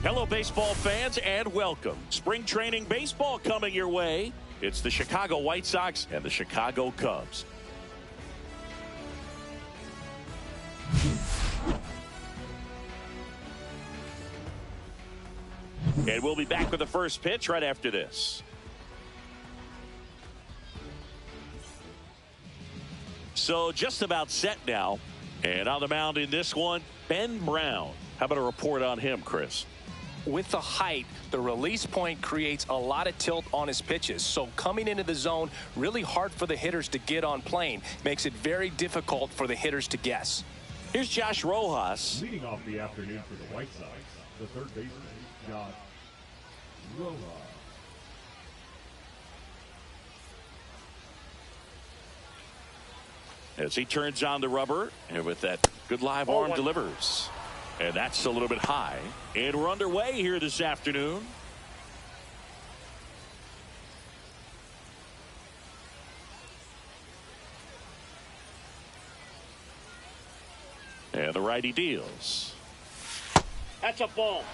Hello, baseball fans, and welcome. Spring training baseball coming your way. It's the Chicago White Sox and the Chicago Cubs. And we'll be back with the first pitch right after this. So just about set now. And on the mound in this one, Ben Brown. How about a report on him, Chris? With the height, the release point creates a lot of tilt on his pitches. So coming into the zone, really hard for the hitters to get on plane. Makes it very difficult for the hitters to guess. Here's Josh Rojas. Leading off the afternoon for the White Sox, the third baseman, Josh Rojas. As he turns on the rubber, and with that good live arm delivers. And that's a little bit high. And we're underway here this afternoon. And the righty deals. That's a ball.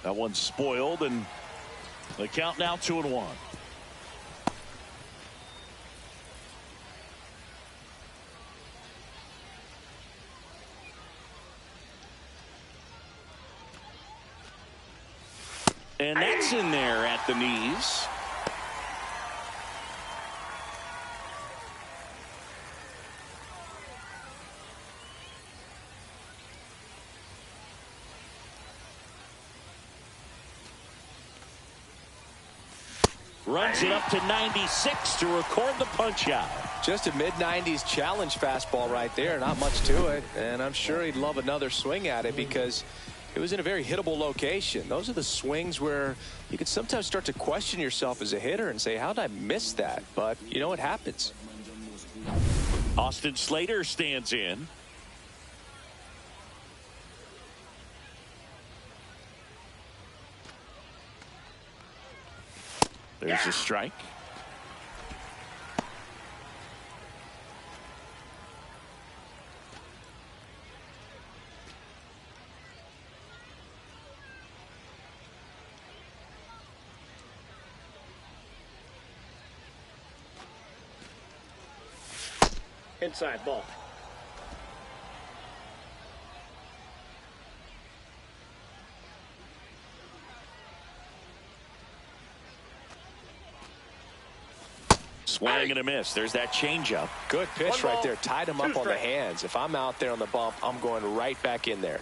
That one's spoiled, and the count now 2-1. And that's in there at the knees. Runs it up to 96 to record the punch out. Just a mid-90s challenge fastball right there. Not much to it. And I'm sure he'd love another swing at it because it was in a very hittable location. Those are the swings where you could sometimes start to question yourself as a hitter and say, how did I miss that? But, you know, it happens. Austin Slater stands in. There's a strike. Inside ball. Swing and a miss. There's that changeup. Good pitch right there. Tied him up on the hands. If I'm out there on the bump, I'm going right back in there.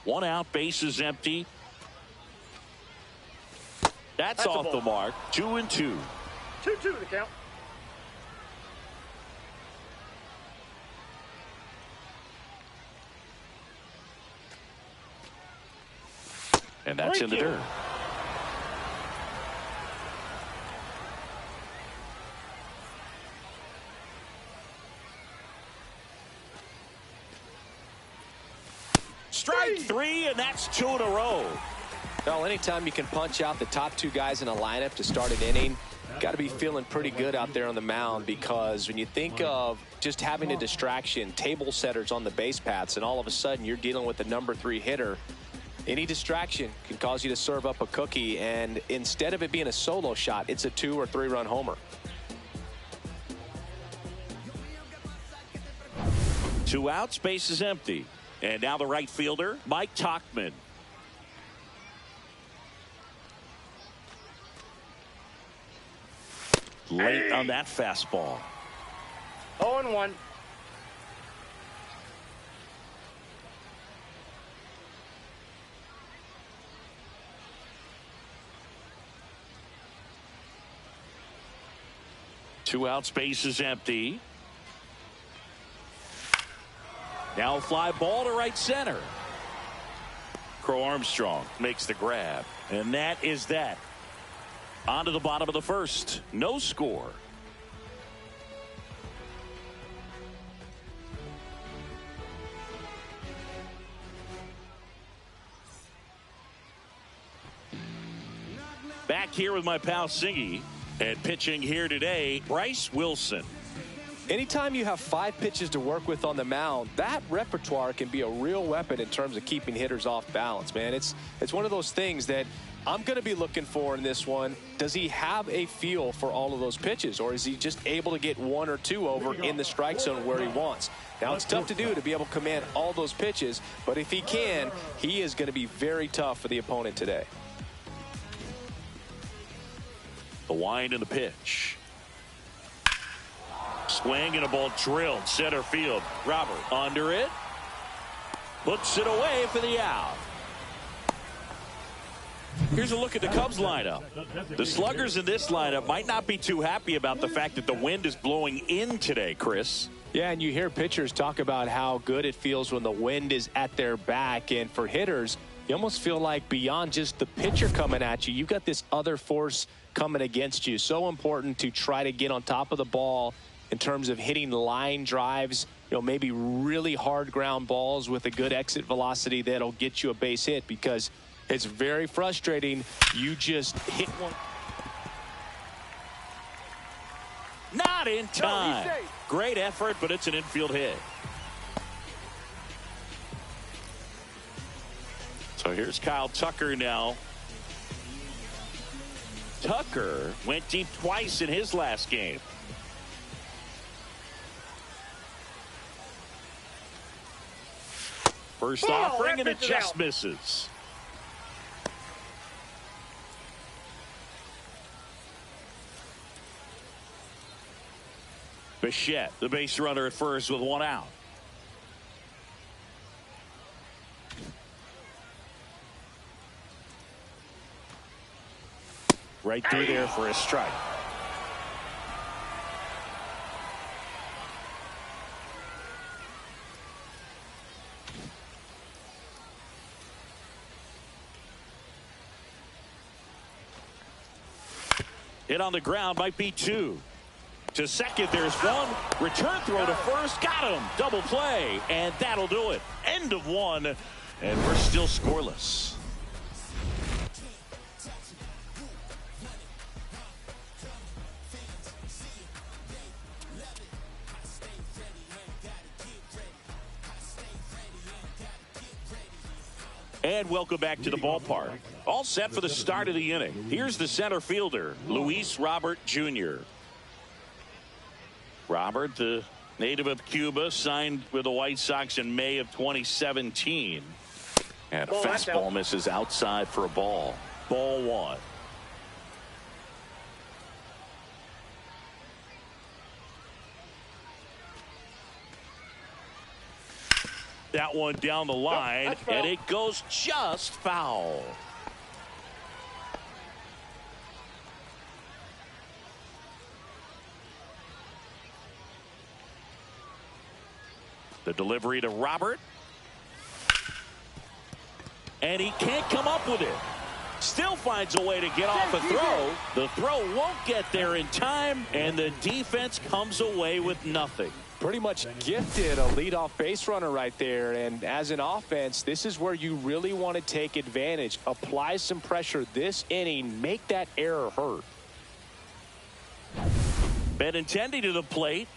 One out, base is empty. That's off the mark. 2-2. 2-2 the count. And that's in the dirt. Strike three, and that's 2 in a row. Well, anytime you can punch out the top two guys in a lineup to start an inning, got to be feeling pretty good out there on the mound, because when you think of just having a distraction, table setters on the base paths, and all of a sudden you're dealing with the number 3 hitter, any distraction can cause you to serve up a cookie, and instead of it being a solo shot, it's a 2 or 3 run homer. 2 outs, base is empty. And now the right fielder, Mike Tauchman. Late on that fastball. 0-1. Two outs, base is empty. Now a fly ball to right center. Crow Armstrong makes the grab. And that is that. On to the bottom of the first. No score. back here with my pal Singy. And pitching here today, Bryce Wilson. Anytime you have 5 pitches to work with on the mound, that repertoire can be a real weapon in terms of keeping hitters off balance, man. It's one of those things that I'm going to be looking for in this one. Does he have a feel for all of those pitches, or is he just able to get 1 or 2 over in the strike zone where he wants? Now, it's tough to do to be able to command all those pitches, but if he can, he is going to be very tough for the opponent today. The wind and the pitch. Swing and a ball drilled center field. Robert under it. Puts it away for the out. Here's a look at the Cubs lineup. The sluggers in this lineup might not be too happy about the fact that the wind is blowing in today, Chris. Yeah, and you hear pitchers talk about how good it feels when the wind is at their back. And for hitters, you almost feel like beyond just the pitcher coming at you, you've got this other force coming against you. So important to try to get on top of the ball in terms of hitting line drives, maybe really hard ground balls with a good exit velocity that'll get you a base hit, because it's very frustrating. You just hit one. Not in time. Great effort, but it's an infield hit. So here's Kyle Tucker now. Tucker went deep twice in his last game. First offering, and it just misses. Bichette, the base runner at first with 1 out. Right through there for a strike. Hit on the ground, might be 2. To second, there's 1. Return throw to first, got him. Double play, and that'll do it. End of 1, and we're still scoreless. And welcome back to the ballpark. All set for the start of the inning. Here's the center fielder, Luis Robert Jr. Robert, the native of Cuba, signed with the White Sox in May of 2017. And a fastball misses outside for a ball. Ball 1. That one down the line, and it goes just foul. The delivery to Robert. And he can't come up with it. Still finds a way to get off a throw. The throw won't get there in time, and the defense comes away with nothing. Pretty much gifted a leadoff base runner right there. And as an offense, this is where you really want to take advantage. Apply some pressure this inning. Make that error hurt. Benintendi to the plate.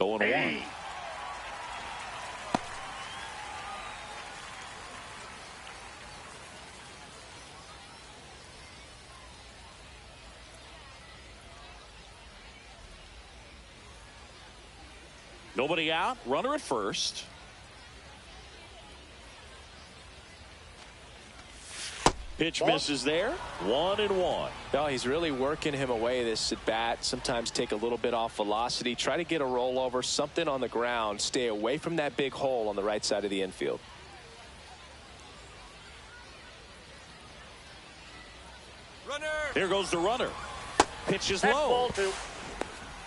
Going away. Nobody out. Runner at first. Pitch misses there. 1-1. No, he's really working him away this at bat. Sometimes take a little bit off velocity. Try to get a rollover, something on the ground. Stay away from that big hole on the right side of the infield. Runner. Here goes the runner. Pitch is low.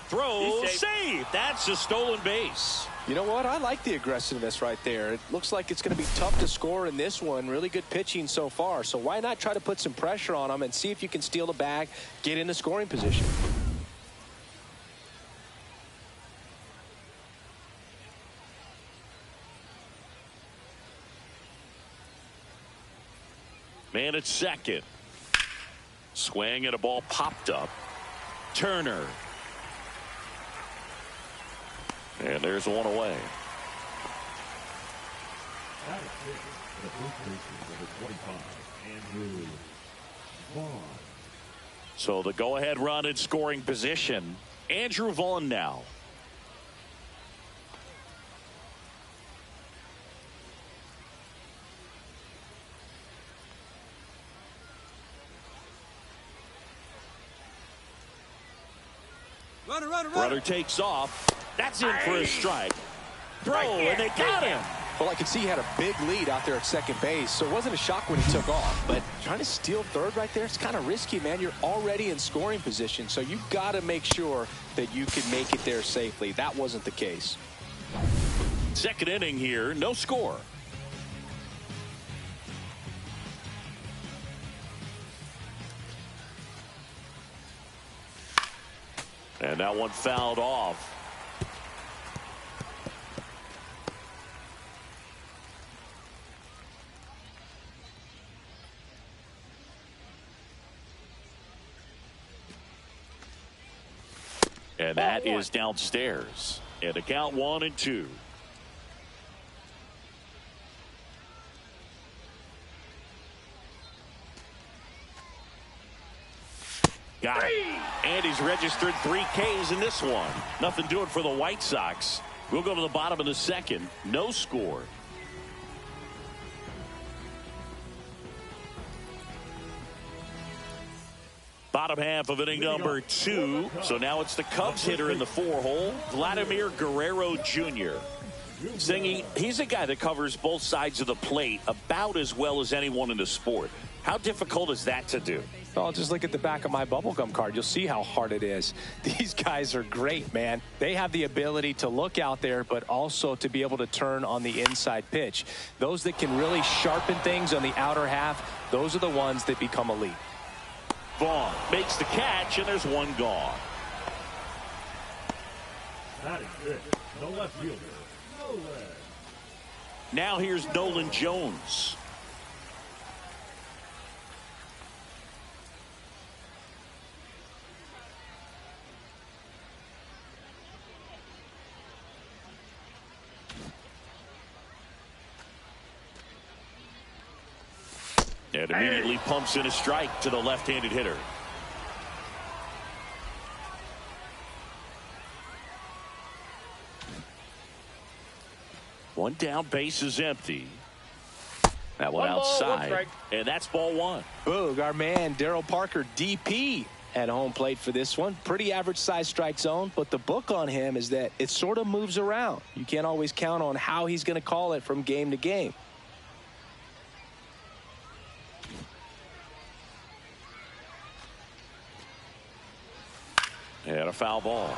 Throw, save. That's a stolen base. You know what? I like the aggressiveness right there. It looks like it's going to be tough to score in this one. Really good pitching so far. So why not try to put some pressure on him and see if you can steal the bag, get in the scoring position. And it's second. Swing and a ball popped up. Turner. And there's one away. That is it. The first baseman, number 25, Andrew Vaughn. So the go-ahead run in scoring position. Andrew Vaughn now. Runner takes off. That's in for a strike. Throw, and they got him. Well, I could see he had a big lead out there at second base, so it wasn't a shock when he took off. But trying to steal third right there, it's kind of risky, man. You're already in scoring position, so you've got to make sure that you can make it there safely. That wasn't the case. Second inning here, no score. And that one fouled off. And that is downstairs. And the count 1-2. Got it. And he's registered 3 Ks in this one. Nothing doing for the White Sox. We'll go to the bottom of the second. No score. Bottom half of inning number 2. So now it's the Cubs hitter in the 4-hole, Vladimir Guerrero Jr. Singy, he's a guy that covers both sides of the plate about as well as anyone in the sport. How difficult is that to do? Well, just look at the back of my bubblegum card. You'll see how hard it is. These guys are great, man. They have the ability to look out there, but also to be able to turn on the inside pitch. Those that can really sharpen things on the outer half, those are the ones that become elite. Vaughn makes the catch, and there's one gone. That is it. No left fielder. No leg. Now here's Nolan Jones. And immediately pumps in a strike to the left-handed hitter. One down, base is empty. That one outside, and that's ball 1. Boog, our man Daryl Parker, DP at home plate for this one. Pretty average size strike zone, but the book on him is that it sort of moves around. You can't always count on how he's going to call it from game to game. And a foul ball.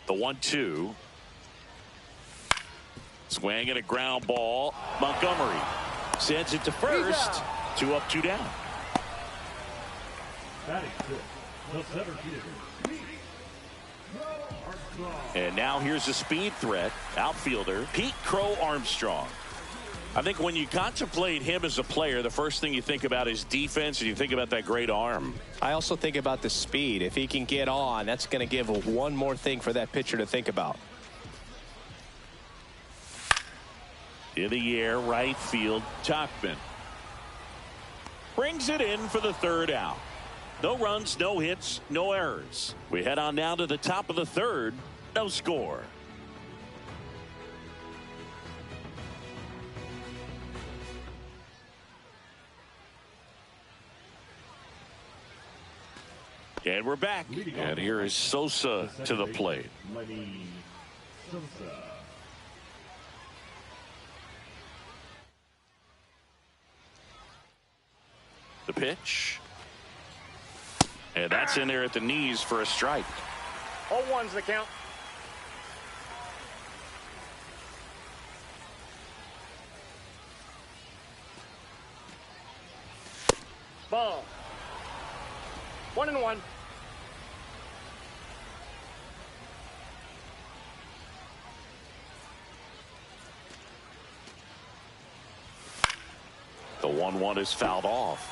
The 1-2. Swing and a ground ball. Montgomery sends it to first. 2 up, 2 down. That is it. The center fielder. And now here's a speed threat, outfielder, Pete Crow Armstrong. I think when you contemplate him as a player, the first thing you think about is defense, and you think about that great arm. I also think about the speed. If he can get on, that's going to give one more thing for that pitcher to think about. In the air, right field, Tachman. Brings it in for the 3rd out. No runs, no hits, no errors. We head on now to the top of the 3rd. No score. And we're back. And here is Sosa to the plate. The pitch. And that's in there at the knees for a strike. 0-1's the count. Ball. 1-1. The 1-1 is fouled off.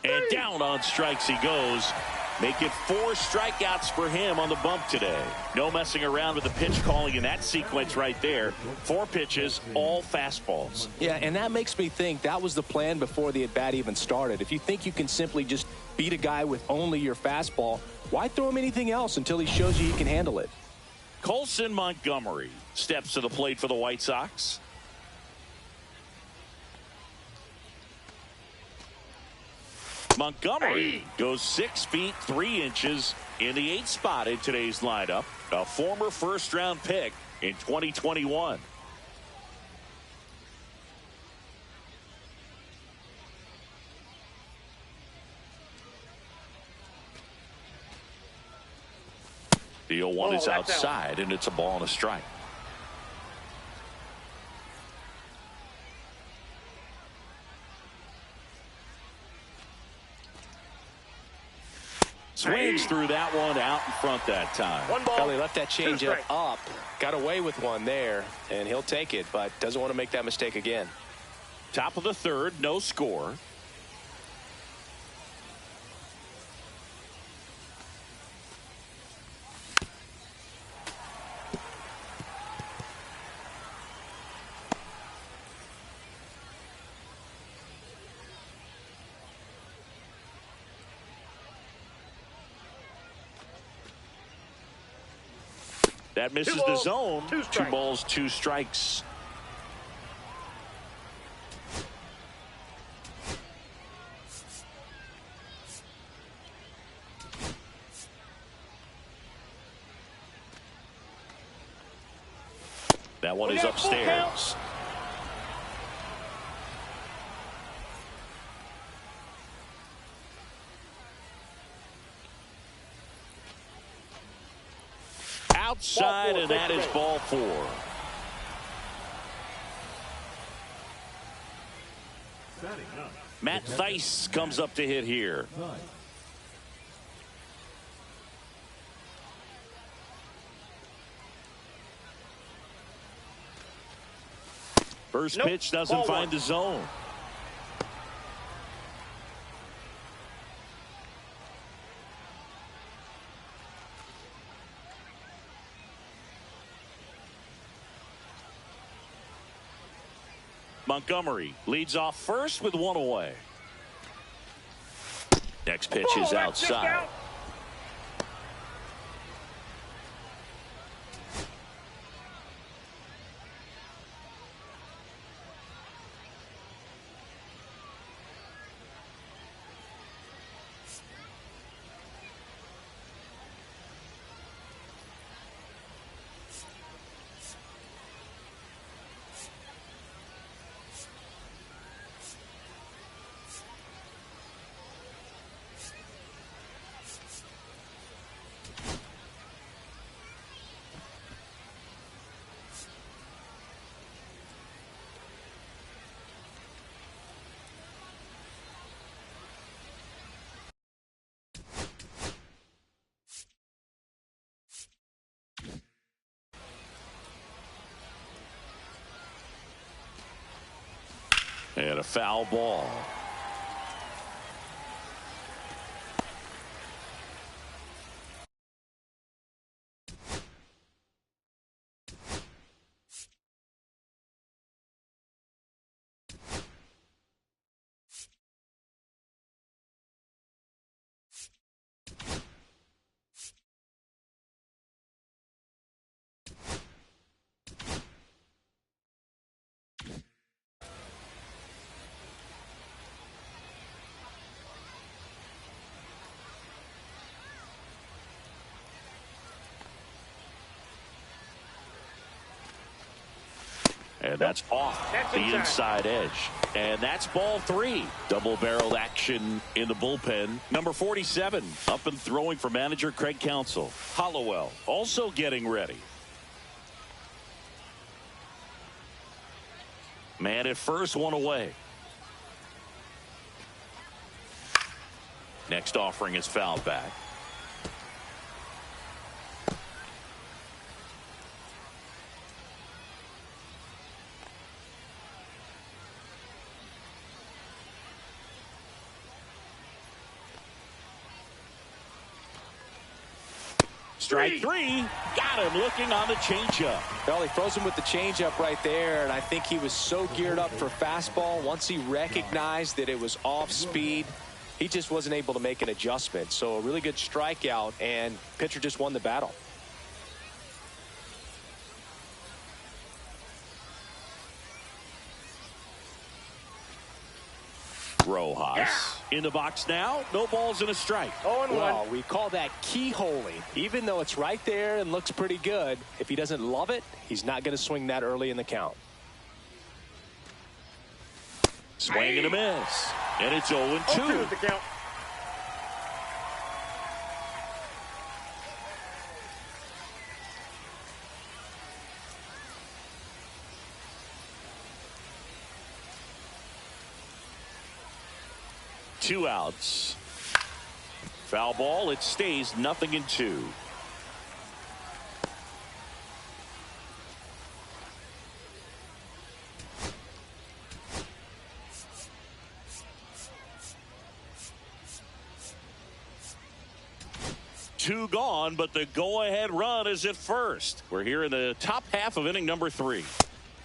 And down on strikes he goes. Make it 4 strikeouts for him on the bump today. No messing around with the pitch calling in that sequence right there. 4 pitches, all fastballs. Yeah, and that makes me think that was the plan before the at-bat even started. If you think you can simply just beat a guy with only your fastball, why throw him anything else until he shows you he can handle it? Colson Montgomery steps to the plate for the White Sox. Montgomery goes 6 feet 3 inches in the 8th spot in today's lineup. A former first-round pick in 2021. The 0-1 is outside, and it's a ball and a strike. Swings through that one, out in front that time. 1 ball. Well, he left that changeup up, got away with one there, and he'll take it, but doesn't want to make that mistake again. Top of the 3rd, no score. That misses the zone. 2 balls, 2 strikes. That one is upstairs. Outside, and that is ball 4. Matt Thaiss comes up to hit here. First pitch doesn't find the zone. Montgomery leads off first with 1 away. Next pitch is outside. And a foul ball. And that's off the inside edge. And that's ball 3. Double-barreled action in the bullpen. Number 47 up and throwing for manager Craig Counsell. Hollowell also getting ready. Man at first, one away. Next offering is fouled back. Strike 3. Got him looking on the changeup. Well, he froze him with the changeup right there, and I think he was so geared up for fastball. Once he recognized that it was off speed, he just wasn't able to make an adjustment. So a really good strikeout, and pitcher just won the battle. Rojas in the box now. No balls and a strike. 0-1. Well, we call that keyholing. Even though it's right there and looks pretty good, if he doesn't love it, he's not going to swing that early in the count. Swing and a miss. And it's 0-2. 0-2 is the count. Two outs. Foul ball. It stays 0-2. Two gone, but the go-ahead run is at first. We're here in the top half of inning number 3.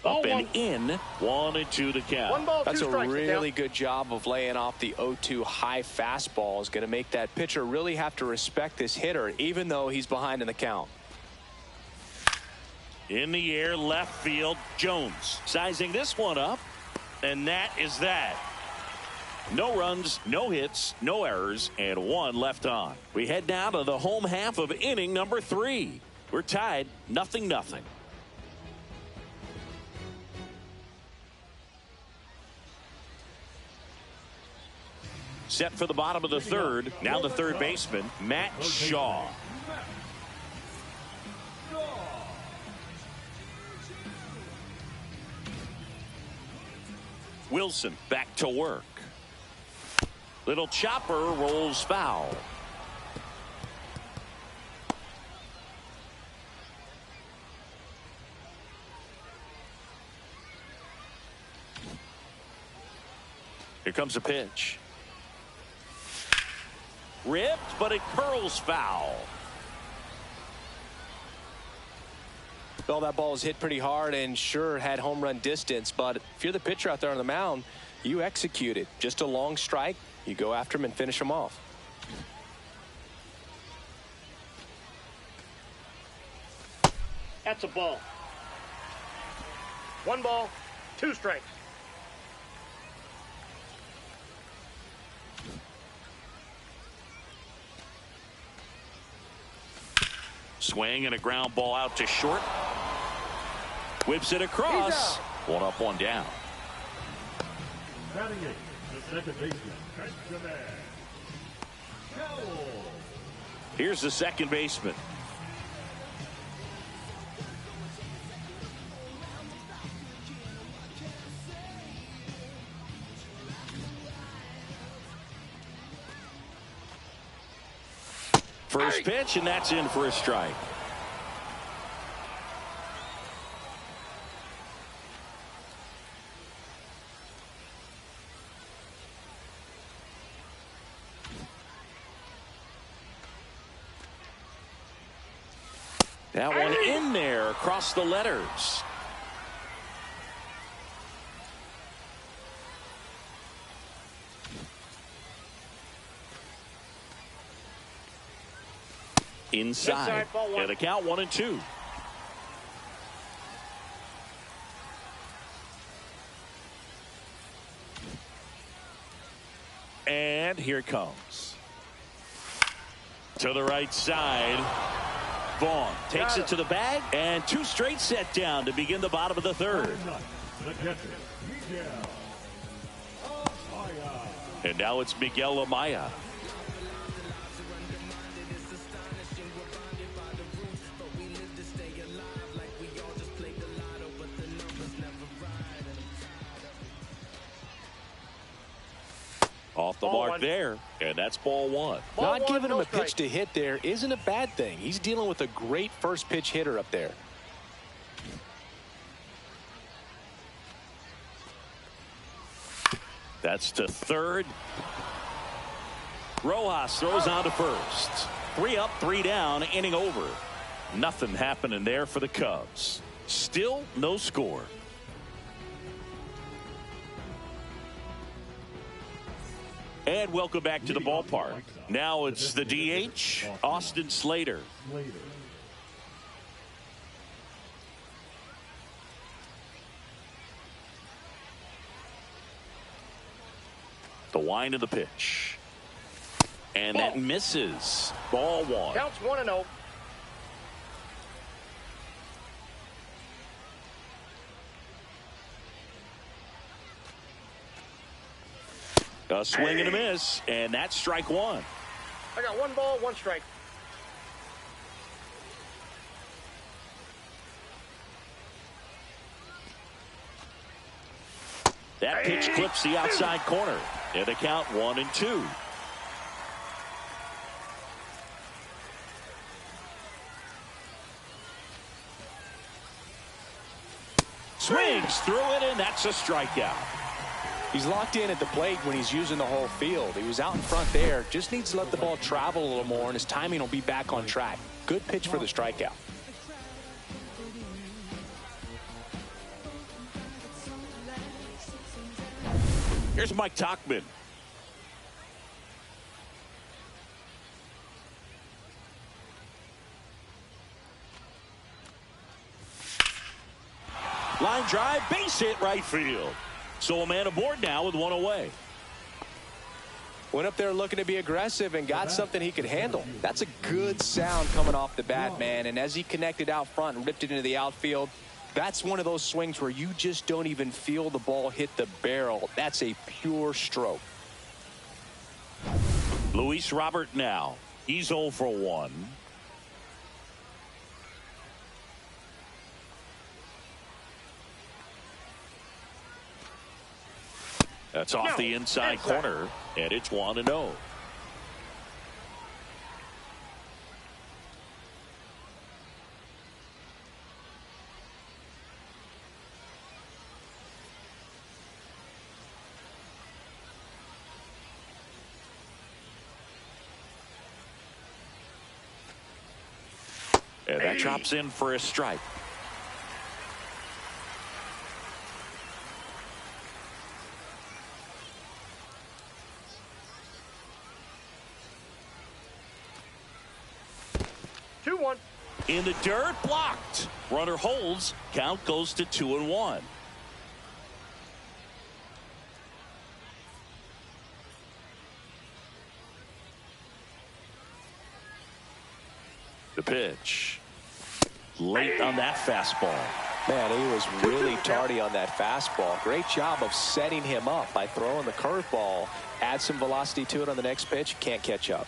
Up and in, 1-2 to count. 1 ball, 2 That's a strikes. really good job of laying off the 0-2 high fastball. Is going to make that pitcher really have to respect this hitter, even though he's behind in the count. In the air, left field, Jones sizing this one up, and that is that. No runs, no hits, no errors, and 1 left on. We head now to the home half of inning number 3. We're tied 0-0. Set for the bottom of the 3rd. Now the 3rd baseman, Matt Shaw. Wilson back to work. Little chopper rolls foul. Here comes a pitch. Ripped, but it curls foul. Well, that ball was hit pretty hard and sure had home run distance, but if you're the pitcher out there on the mound, you execute it. Just a long strike. You go after him and finish him off. That's a ball. 1 ball, 2 strikes. Swing and a ground ball out to short. Whips it across. 1 up, 1 down. Batting 8, the second baseman, Benjamin Cowell. Here's the second baseman. First pitch, and that's in for a strike. That one in there across the letters. Inside. And a count 1-2. And here it comes. To the right side. Vaughn takes it to the bag, and 2 straight set down to begin the bottom of the third. And now it's Miguel Amaya. Off the mark there, and that's ball 1. Not giving him a pitch to hit there isn't a bad thing. He's dealing with a great first pitch hitter up there. That's to third. Rojas throws on to first. 3 up, 3 down, inning over. Nothing happening there for the Cubs. Still no score. And welcome back to the ballpark. Now it's the DH, Austin Slater. The wind of the pitch. And that misses. Ball 1. Counts 1-0. A swing and a miss, and that's strike 1. I got 1 ball, 1 strike. That pitch clips the outside corner. And the count 1-2. Swings through it, and that's a strikeout. He's locked in at the plate when he's using the whole field. He was out in front there. Just needs to let the ball travel a little more, and his timing will be back on track. Good pitch for the strikeout. Here's Mike Tauchman. Line drive, base hit, right field. So a man aboard now with 1 away. Went up there looking to be aggressive and got something he could handle. That's a good sound coming off the bat, man. And as he connected out front and ripped it into the outfield, that's one of those swings where you just don't even feel the ball hit the barrel. That's a pure stroke. Luis Robert now. He's 0 for 1. That's off the inside corner, and it's 1-0. And that drops in for a strike. In the dirt, blocked. Runner holds. Count goes to 2-1. The pitch. Late on that fastball. Man, he was really tardy on that fastball. Great job of setting him up by throwing the curveball. Add some velocity to it on the next pitch. Can't catch up.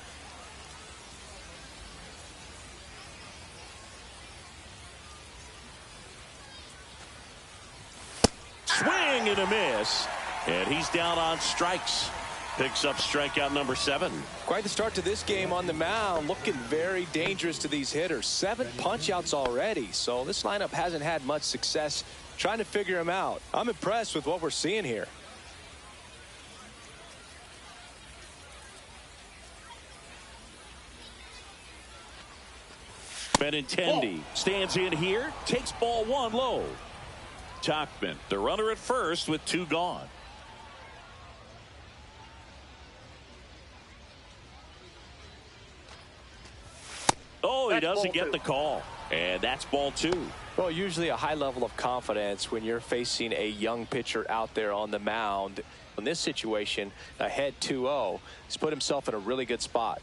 Swing and a miss. And he's down on strikes. Picks up strikeout number 7. Quite the start to this game on the mound. Looking very dangerous to these hitters. 7 punch-outs already. So this lineup hasn't had much success trying to figure him out. I'm impressed with what we're seeing here. Benintendi stands in here, takes ball 1 low. Tauchman, the runner at first with 2 gone. Oh, he doesn't get the call. And that's ball 2. Well, usually a high level of confidence when you're facing a young pitcher out there on the mound. In this situation, ahead 2-0, he's put himself in a really good spot.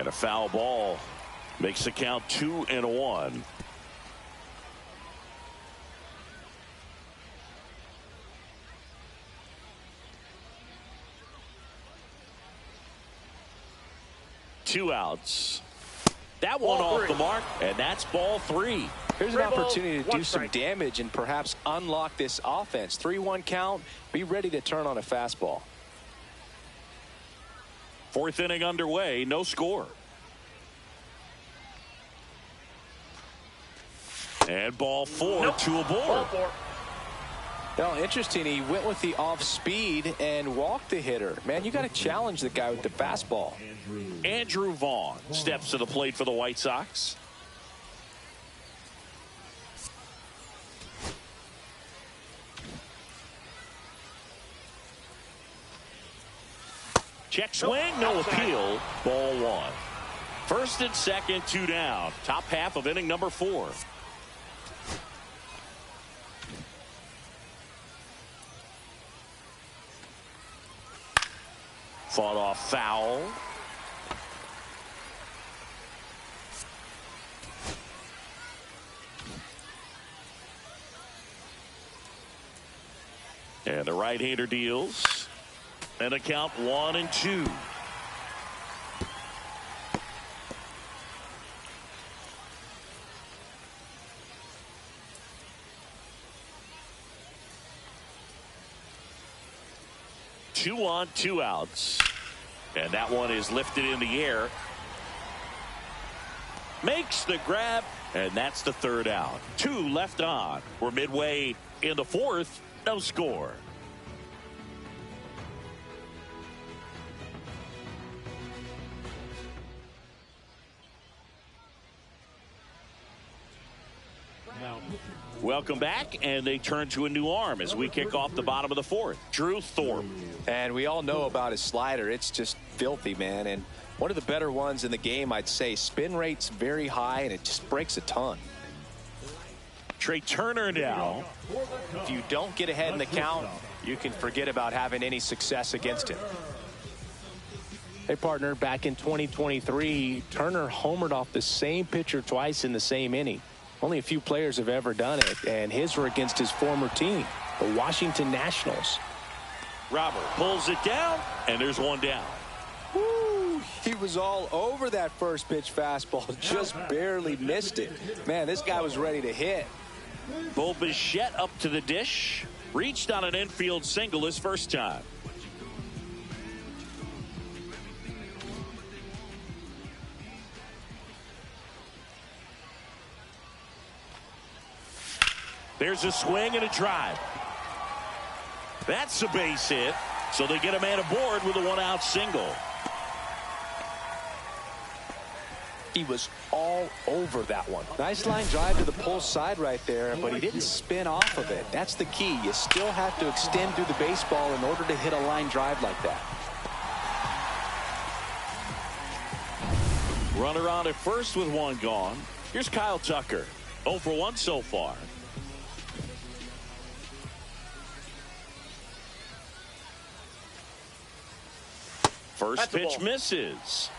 And a foul ball makes the count 2-1. Two outs. That one Ball off three. the mark, and that's ball 3. Here's an Three balls, opportunity to one do some strike. damage and perhaps unlock this offense. 3-1 count. Be ready to turn on a fastball. Fourth inning underway, no score. And ball 4, Nope. 2 aboard. Ball 4. Well, interesting. He went with the off speed and walked the hitter. Man, you got to challenge the guy with the fastball. Andrew Vaughn steps to the plate for the White Sox. Check swing, no appeal. Ball 1. First and second, 2 down. Top half of inning number 4. Fought off foul. And the right-hander deals. And a count 1-2. Two on, 2 outs. And that one is lifted in the air. Makes the grab, and that's the 3rd out. 2 left on. We're midway in the 4th. No score. Welcome back, and they turn to a new arm as we kick off the bottom of the 4th. Drew Thorpe. And we all know about his slider. It's just filthy, man. And one of the better ones in the game, I'd say. Spin rate's very high, and it just breaks a ton. Trey Turner now. If you don't get ahead in the count, you can forget about having any success against him. Hey, partner, back in 2023, Turner homered off the same pitcher twice in the same inning. Only a few players have ever done it, and his were against his former team, the Washington Nationals. Robert pulls it down, and there's one down. Woo, he was all over that first pitch fastball, just barely missed it. Man, this guy was ready to hit. Bo Bichette up to the dish. Reached on an infield single his first time. There's a swing and a drive. That's a base hit. So they get a man aboard with a 1-out single. He was all over that one. Nice line drive to the pull side right there, but he didn't spin off of it. That's the key. You still have to extend through the baseball in order to hit a line drive like that. Runner on at first with 1 gone. Here's Kyle Tucker. 0 for 1 so far. First pitch misses.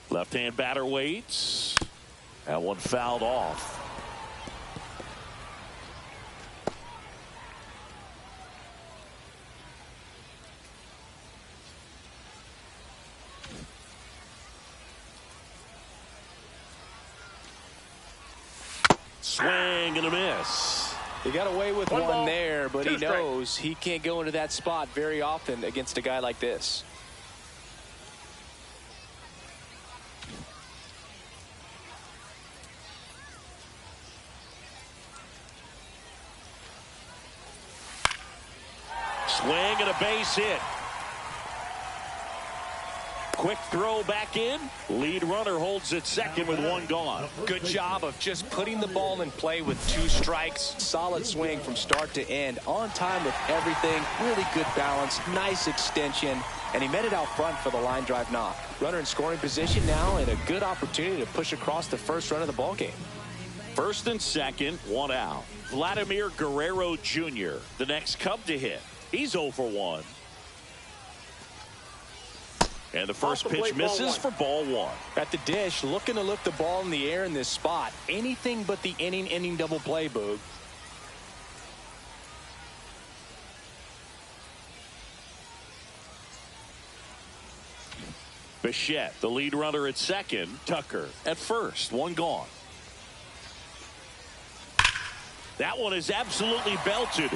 Left-hand batter waits. That one fouled off. Swing and a miss. He got away with One one ball, there, but 2 he strikes. knows he can't go into that spot very often against a guy like this. Swing and a base hit. Quick throw back in. Lead runner holds at second with one gone. Good job of just putting the ball in play with 2 strikes. Solid swing from start to end. On time with everything. Really good balance. Nice extension. And he met it out front for the line drive knock. Runner in scoring position now and a good opportunity to push across the first run of the ball game. First and second, 1 out. Vladimir Guerrero Jr., the next Cub to hit. He's 0 for 1. And the first pitch misses for ball 1. At the dish, looking to lift the ball in the air in this spot. Anything but the inning double play, Boog. Bichette, the lead runner at second. Tucker at first. One gone. That one is absolutely belted.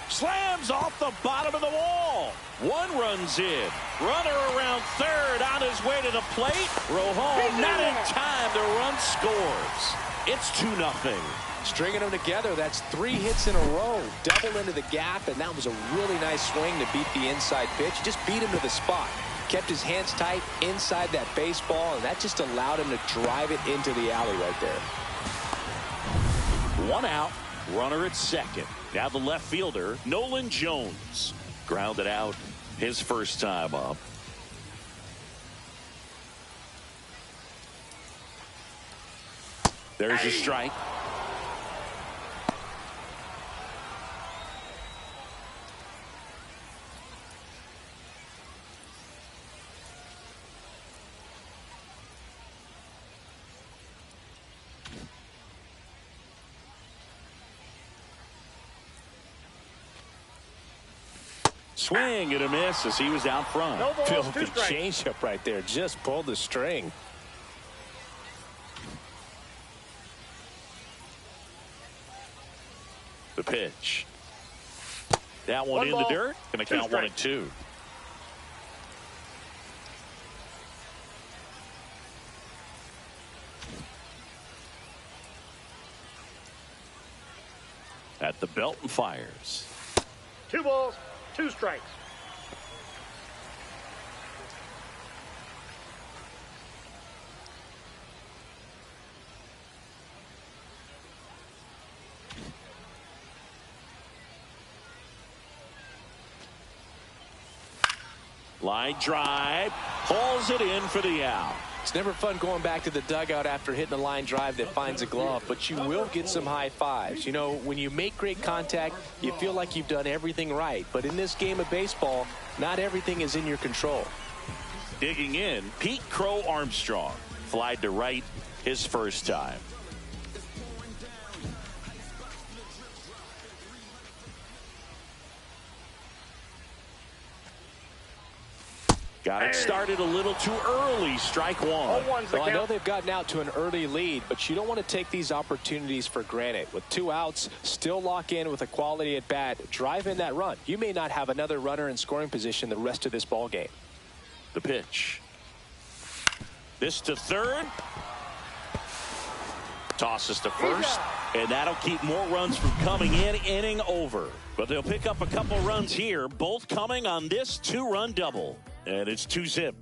Slams off the bottom of the wall. One runs in. Runner around third on his way to the plate. Rojo not in time. The run scores. It's 2-0. Stringing them together, that's 3 hits in a row. Double into the gap, and that was a really nice swing to beat the inside pitch. Just beat him to the spot. Kept his hands tight inside that baseball, and that just allowed him to drive it into the alley right there. 1 out. Runner at second. Now the left fielder, Nolan Jones. Grounded out his first time up. There's a strike. Swing and a miss as he was out front. No balls, Filthy 2 strikes. changeup right there. Just pulled the string. The pitch. That one 1 in ball, the dirt. Going to 2 count 1 and strikes. 2. At the belt and fires. 2 balls, 2 strikes. Line drive. Hauls it in for the out. It's never fun going back to the dugout after hitting a line drive that finds a glove, but you will get some high fives. You know, when you make great contact, you feel like you've done everything right. But in this game of baseball, not everything is in your control. Digging in, Pete Crow Armstrong. Flied to right his first time. Got it started a little too early. Strike 1. Well, I know they've gotten out to an early lead, but you don't want to take these opportunities for granted. With 2 outs, still lock in with a quality at bat. Drive in that run. You may not have another runner in scoring position the rest of this ball game. The pitch. This to third. Tosses to first. And that'll keep more runs from coming in. Inning over. But they'll pick up a couple runs here. Both coming on this 2-run double. And it's 2-zip.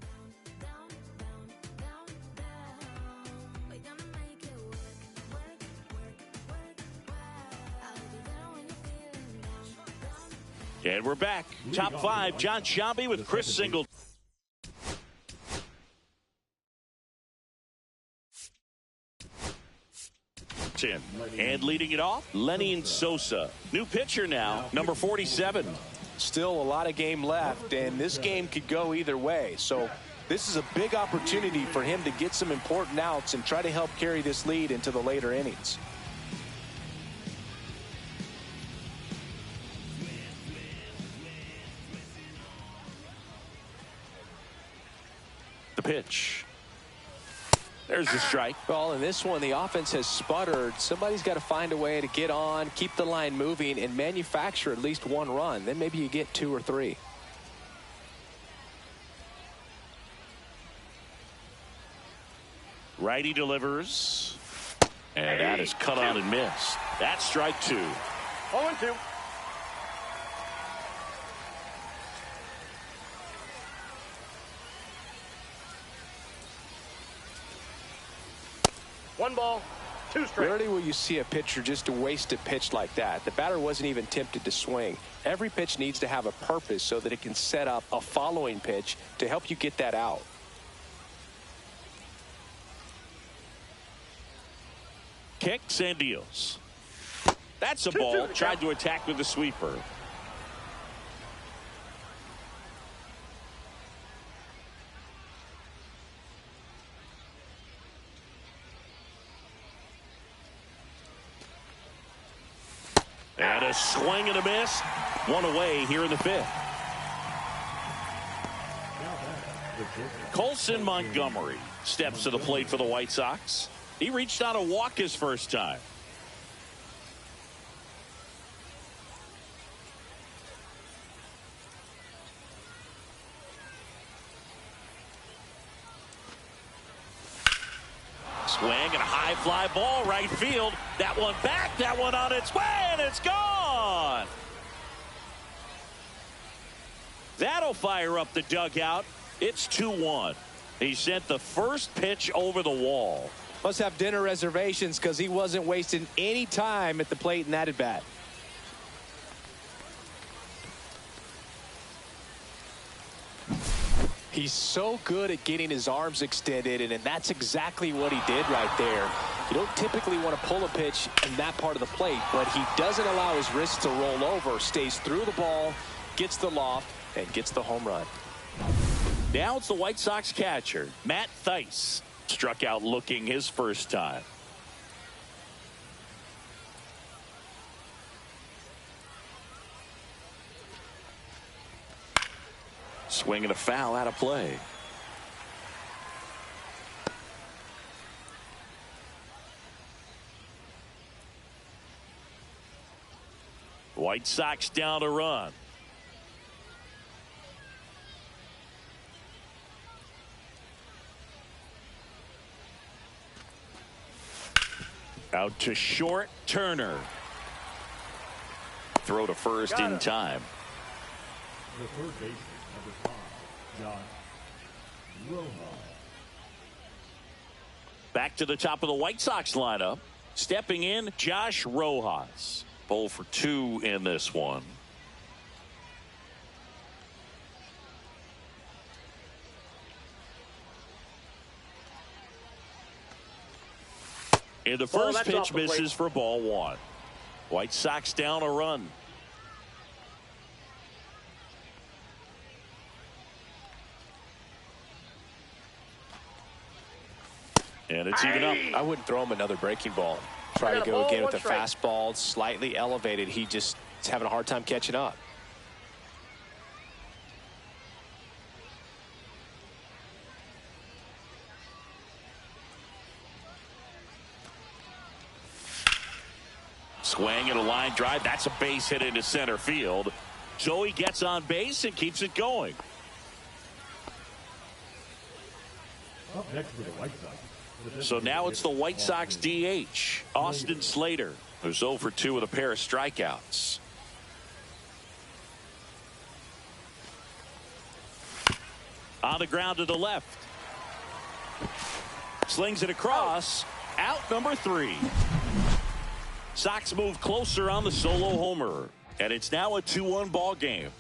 And we're back. Top 5, John Sciambi with Chris Singleton. And leading it off, Lenny Sosa. New pitcher now, number 47. Still a lot of game left, and this game could go either way. So this is a big opportunity for him to get some important outs and try to help carry this lead into the later innings. The pitch. There's the strike. Well, in this one, the offense has sputtered. Somebody's got to find a way to get on, keep the line moving, and manufacture at least 1 run. Then maybe you get 2 or 3. Righty delivers. And that is cut on and missed. That's strike 2. 0-2. 1 ball, 2 strikes. Rarely will you see a pitcher just waste a pitch like that. The batter wasn't even tempted to swing. Every pitch needs to have a purpose so that it can set up a following pitch to help you get that out. Kicks and deals. That's a ball. Tried to attack with the sweeper. And a swing and a miss. 1 away here in the 5th. Colson Montgomery steps to the plate for the White Sox. He reached on a walk his first time. Swing and a high fly ball right field. That one back, that one on its way, and it's gone. That'll fire up the dugout. It's 2-1. He sent the first pitch over the wall. Must have dinner reservations because he wasn't wasting any time at the plate in that at bat. He's so good at getting his arms extended, and that's exactly what he did right there. You don't typically want to pull a pitch in that part of the plate, but he doesn't allow his wrists to roll over, stays through the ball, gets the loft, and gets the home run. Now it's the White Sox catcher, Matt Thaiss. Struck out looking his first time. Swing and a foul out of play. White Sox down a run. Out to short, Turner. Throw to first in time. The third baseman, number 5, Josh Rojas. Back to the top of the White Sox lineup. Stepping in, Josh Rojas. 0 for 2 in this one. And the first pitch misses for ball 1. White Sox down a run. And it's even up. I wouldn't throw him another breaking ball. Try to go again with the fastball, slightly elevated. He just is having a hard time catching up. Swing and a line drive. That's a base hit into center field. So he gets on base and keeps it going. Up next for the White Sox. So now it's the White Sox DH, Austin Slater, who's 0 for 2 with a pair of strikeouts. On the ground to the left. Slings it across. Out number 3. Sox move closer on the solo homer. And it's now a 2-1 ball game.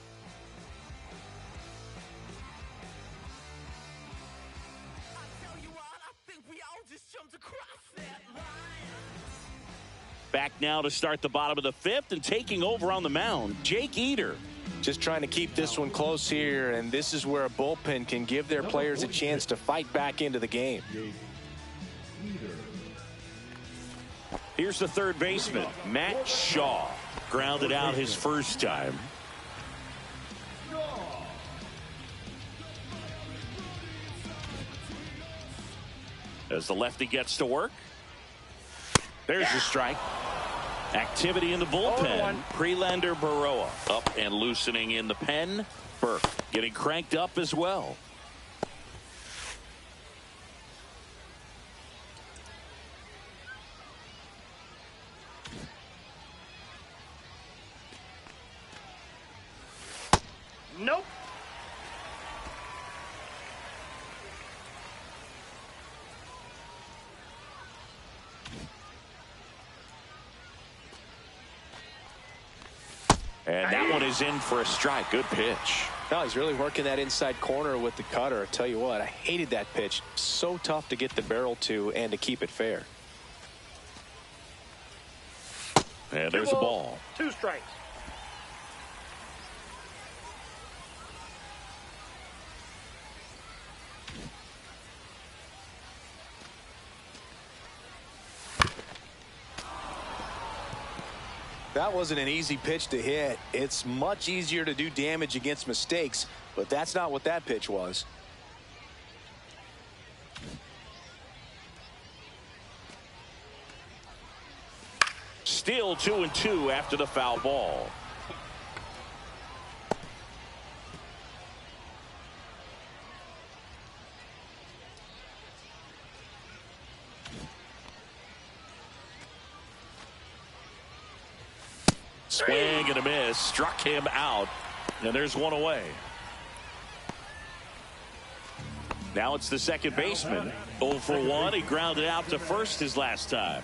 Back now to start the bottom of the 5th, and taking over on the mound, Jake Eder. Just trying to keep this one close here, and this is where a bullpen can give their players a chance to fight back into the game. Here's the third baseman, Matt Shaw. Grounded out his first time. As the lefty gets to work. There's the strike. Activity in the bullpen. Prelander Baroa up and loosening in the pen. Burke getting cranked up as well. Nope. And that one is in for a strike. Good pitch. No, he's really working that inside corner with the cutter. I tell you what, I hated that pitch. So tough to get the barrel to and to keep it fair. And there's a ball. 2 strikes. That wasn't an easy pitch to hit. It's much easier to do damage against mistakes, but that's not what that pitch was. Still 2-2 after the foul ball. Swing and a miss. Struck him out. And there's one away. Now it's the second baseman. 0 for 1. He grounded out to first his last time.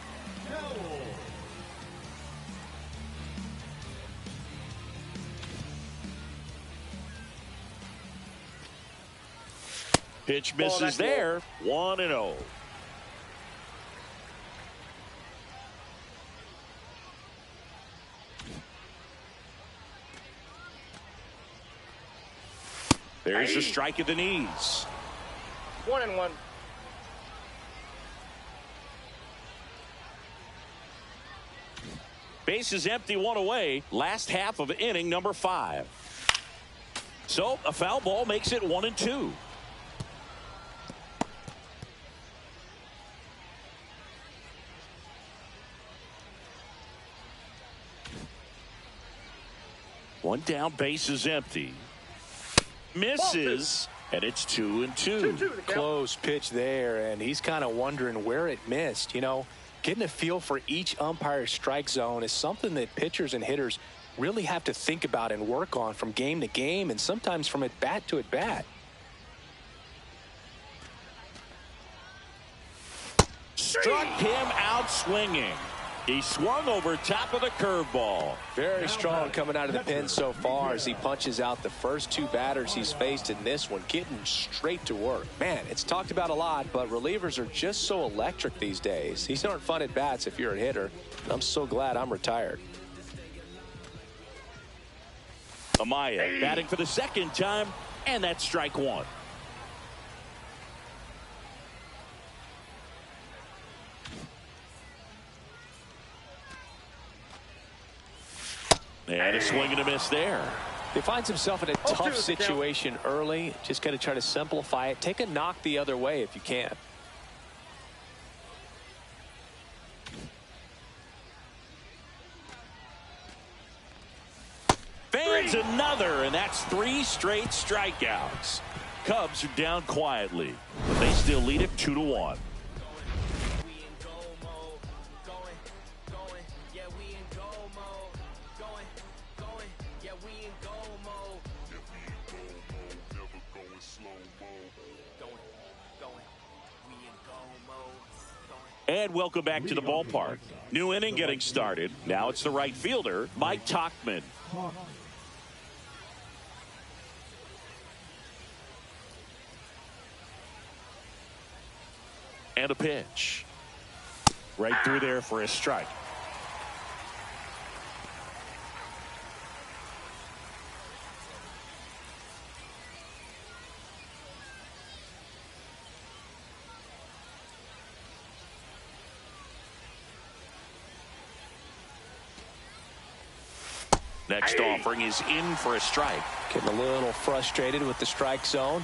Pitch misses there. 1-0. There's a strike at the knees. 1-1. Base is empty, 1 away. Last half of inning number 5. So a foul ball makes it 1-2. One down, base is empty. Misses, and it's 2-2. Close pitch there, and he's kind of wondering where it missed. You know, getting a feel for each umpire's strike zone is something that pitchers and hitters really have to think about and work on from game to game, and sometimes from at bat to at bat. Struck him out swinging. He swung over top of the curveball. Very strong coming out of the pen so far as he punches out the first 2 batters he's faced in this one, getting straight to work. Man, it's talked about a lot, but relievers are just so electric these days. These aren't fun at bats if you're a hitter. I'm so glad I'm retired. Amaya batting for the second time, and that's strike 1. And a swing and a miss there. He finds himself in a tough situation early. Just got to try to simplify it. Take a knock the other way if you can. Fans another, and that's 3 straight strikeouts. Cubs are down quietly, but they still lead it 2-1. And welcome back to the ballpark. New inning getting started. Now it's the right fielder, Mike Tauchman. And a pitch. Right through there for a strike. Next offering is in for a strike. Getting a little frustrated with the strike zone.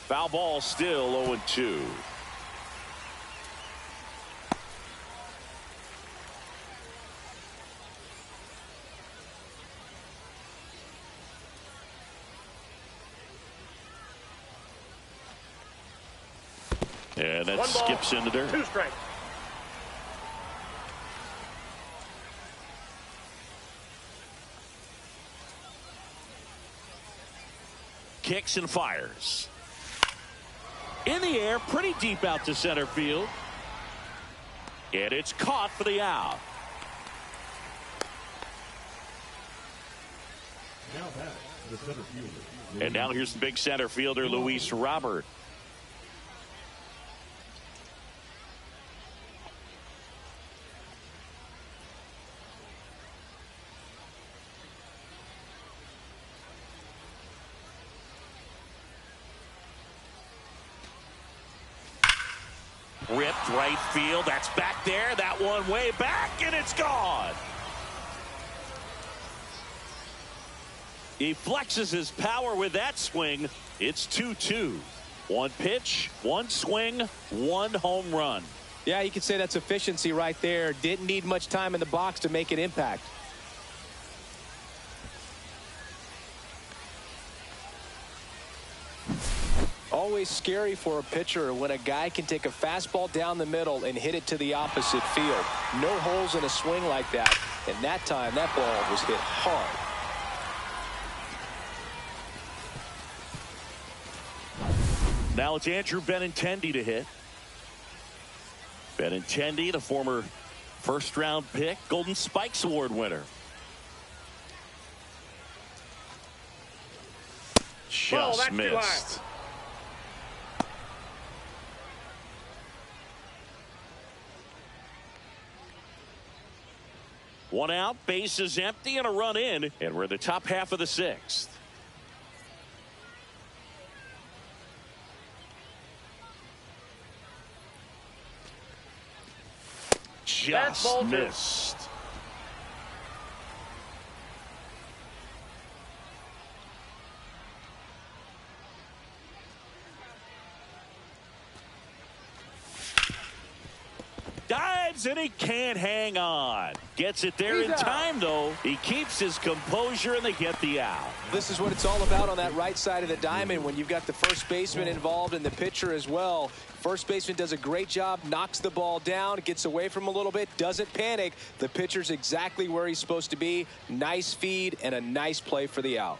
Foul ball, still 0-2. And that skips in the dirt. 2 strikes. kicks and fires. In the air, pretty deep out to center field. And it's caught for the out. Now back, the center fielder. And now here's the big center fielder, Luis Robert. Ripped right field. That's back there. That one way back, and it's gone. He flexes his power with that swing. It's 2-2. One pitch, one swing, one home run. Yeah, you could say that's efficiency right there. Didn't need much time in the box to make an impact. Always scary for a pitcher when a guy can take a fastball down the middle and hit it to the opposite field. No holes in a swing like that. And that time, that ball was hit hard. Now it's Andrew Benintendi to hit. Benintendi, the former first-round pick, Golden Spikes Award winner. Just missed. One out, bases empty, and a run in, and we're in the top half of the sixth. Just missed. Dives, and he can't hang on. Gets it there in time, though. He keeps his composure, and they get the out. This is what it's all about on that right side of the diamond when you've got the first baseman involved and the pitcher as well. First baseman does a great job, knocks the ball down, gets away from a little bit, doesn't panic. The pitcher's exactly where he's supposed to be. Nice feed and a nice play for the out.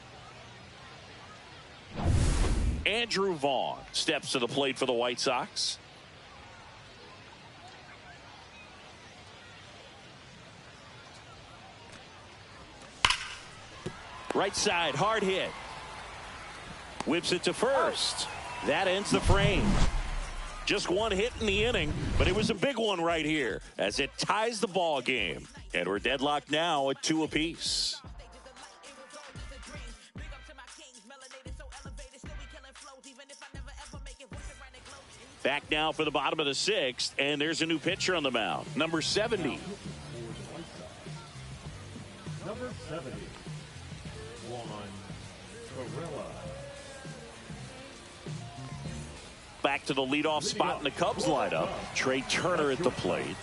Andrew Vaughn steps to the plate for the White Sox. Right side, hard hit. Whips it to first. That ends the frame. Just one hit in the inning, but it was a big one right here as it ties the ball game. And we're deadlocked now at 2 apiece. Back now for the bottom of the sixth, and there's a new pitcher on the mound. Number 70. Number 70. Back to the leadoff spot in the Cubs lineup. Trey Turner at the plate.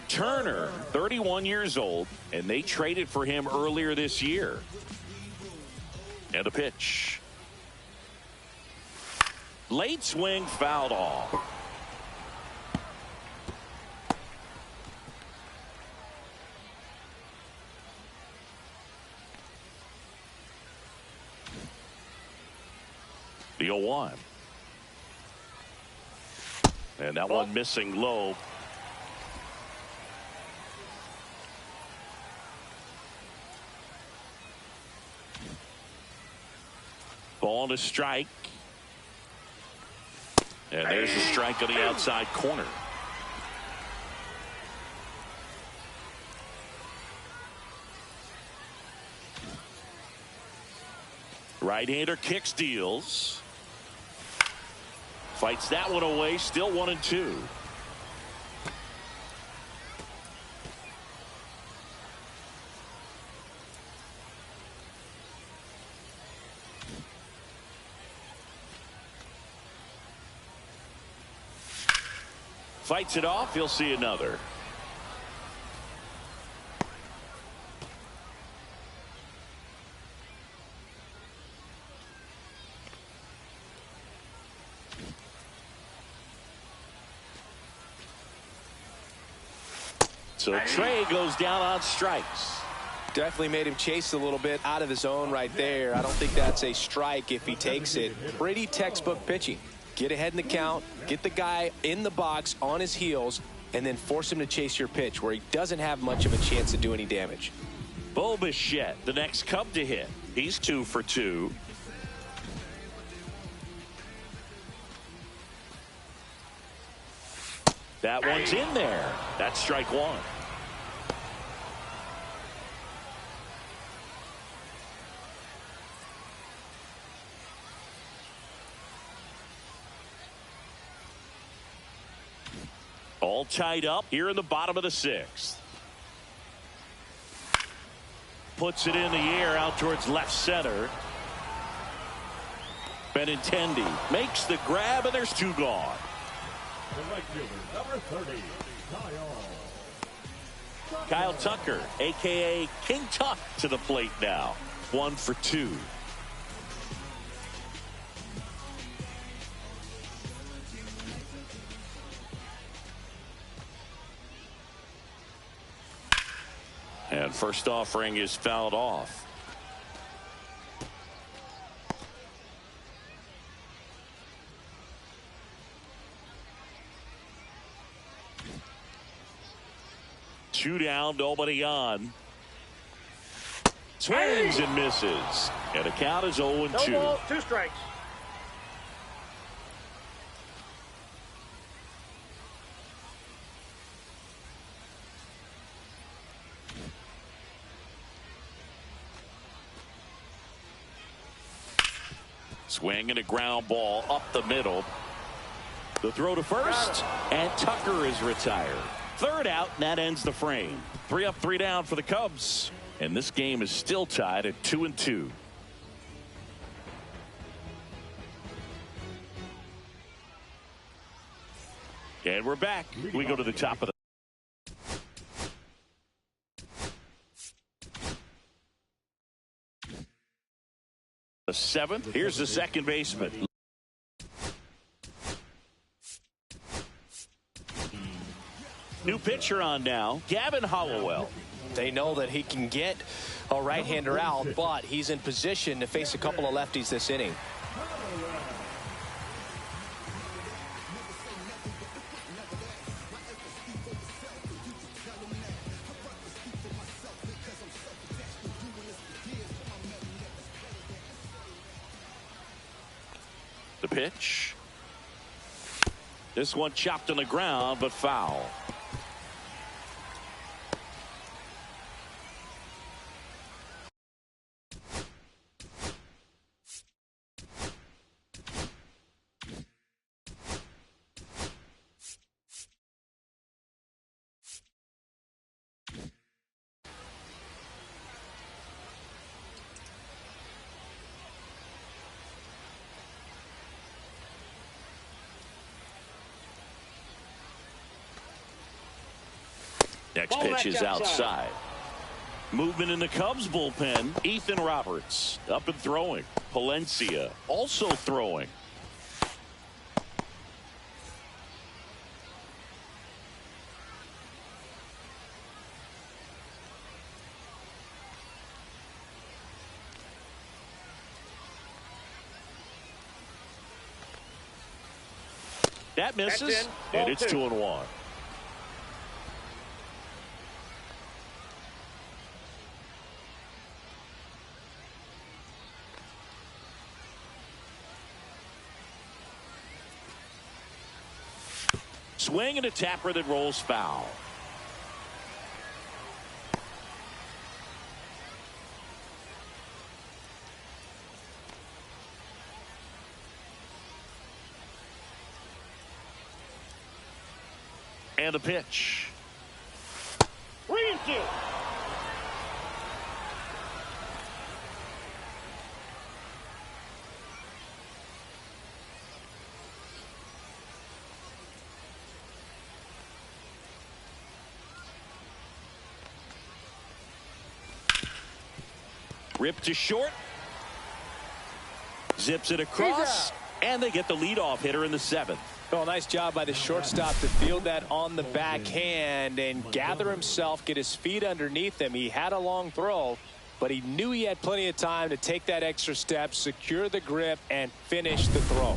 Turner, 31 years old, and they traded for him earlier this year. And a pitch. Late swing, fouled off. The 0-1. And that one missing low. Ball to strike. And there's the strike on the outside corner. Right-hander kicks, deals. Fights that one away, still 1-2. Fights it off, he'll see another. So Trey goes down on strikes. Definitely made him chase a little bit out of his zone right there. I don't think that's a strike if he takes it. Pretty textbook pitching. Get ahead in the count, get the guy in the box on his heels, and then force him to chase your pitch where he doesn't have much of a chance to do any damage. Bo Bichette, the next Cub to hit. He's 2 for 2. That one's in there. That's strike one. All tied up here in the bottom of the 6th. Puts it in the air out towards left center. Benintendi makes the grab, and there's 2 gone. The right fielder, number 30, Kyle Tucker, a.k.a. King Tuck, to the plate now. 1 for 2. And first offering is fouled off. Two down, nobody on. Swings and misses. And the count is 0-2. No balls, 2 strikes. Swing and a ground ball up the middle. The throw to first, and Tucker is retired. Third out, and that ends the frame. 3 up, 3 down for the Cubs. And this game is still tied at 2-2. And we're back. We go to the top of the 7th. Here's the second baseman. New pitcher on now, Gavin Hollowell. They know that he can get a right-hander out, but he's in position to face a couple of lefties this inning. The pitch. This one chopped on the ground, but foul. Next pitch is outside. Movement in the Cubs bullpen. Ethan Roberts up and throwing. Palencia also throwing. That misses, and it's 2-1. Swing and a tapper that rolls foul. And a pitch. 3-2. Ripped to short. Zips it across. And they get the leadoff hitter in the 7th. Well, nice job by the shortstop to field that on the backhand and gather himself, get his feet underneath him. He had a long throw, but he knew he had plenty of time to take that extra step, secure the grip, and finish the throw.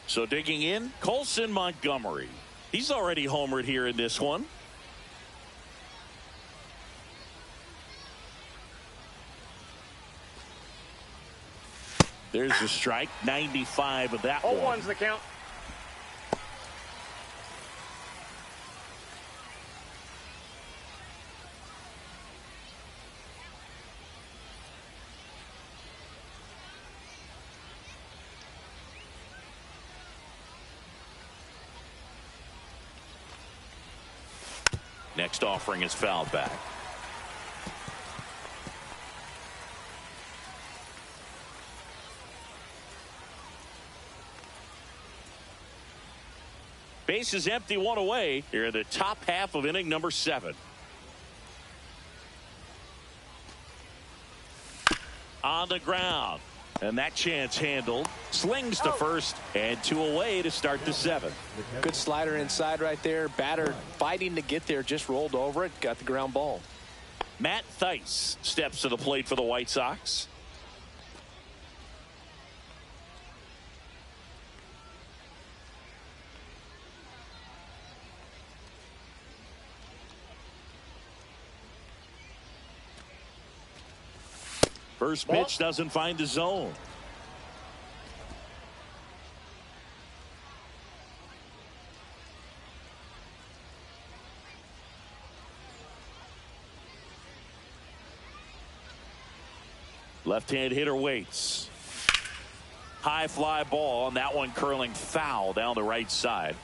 So digging in, Colson Montgomery. He's already homered here in this one. There's a strike, 95 of that one. 0-1's the count. Next offering is fouled back. Base is empty, one away here in the top half of inning number 7. On the ground. And that chance handled. Slings to first and 2 away to start the 7th. Good slider inside right there. Batter fighting to get there, just rolled over it, got the ground ball. Matt Theis steps to the plate for the White Sox. First pitch doesn't find the zone. Left-hand hitter waits. High fly ball, and that one curling foul down the right side.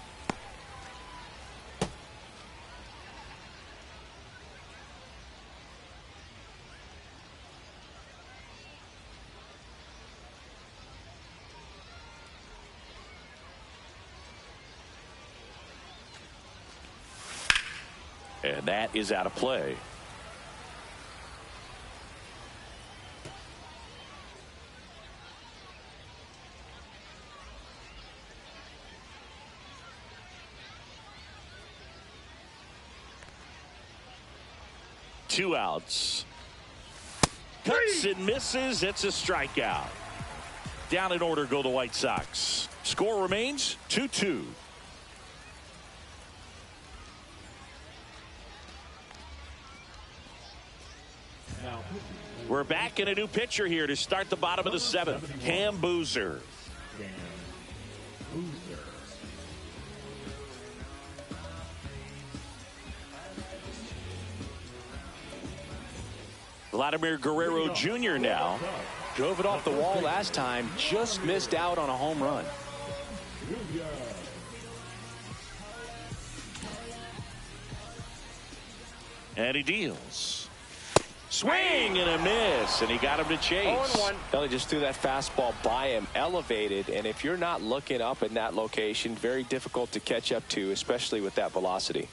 And that is out of play. Two outs. Cuts and misses. It's a strikeout. Down in order go the White Sox. Score remains 2-2. We're back in a new pitcher here to start the bottom of the 7th. Cam Boozer. Vladimir Guerrero Jr. now. Drove it off the wall last time, just missed out on a home run. And he deals. Swing and a miss, and he got him to chase. 0-1. Well, he just threw that fastball by him, elevated, and if you're not looking up in that location, very difficult to catch up to, especially with that velocity.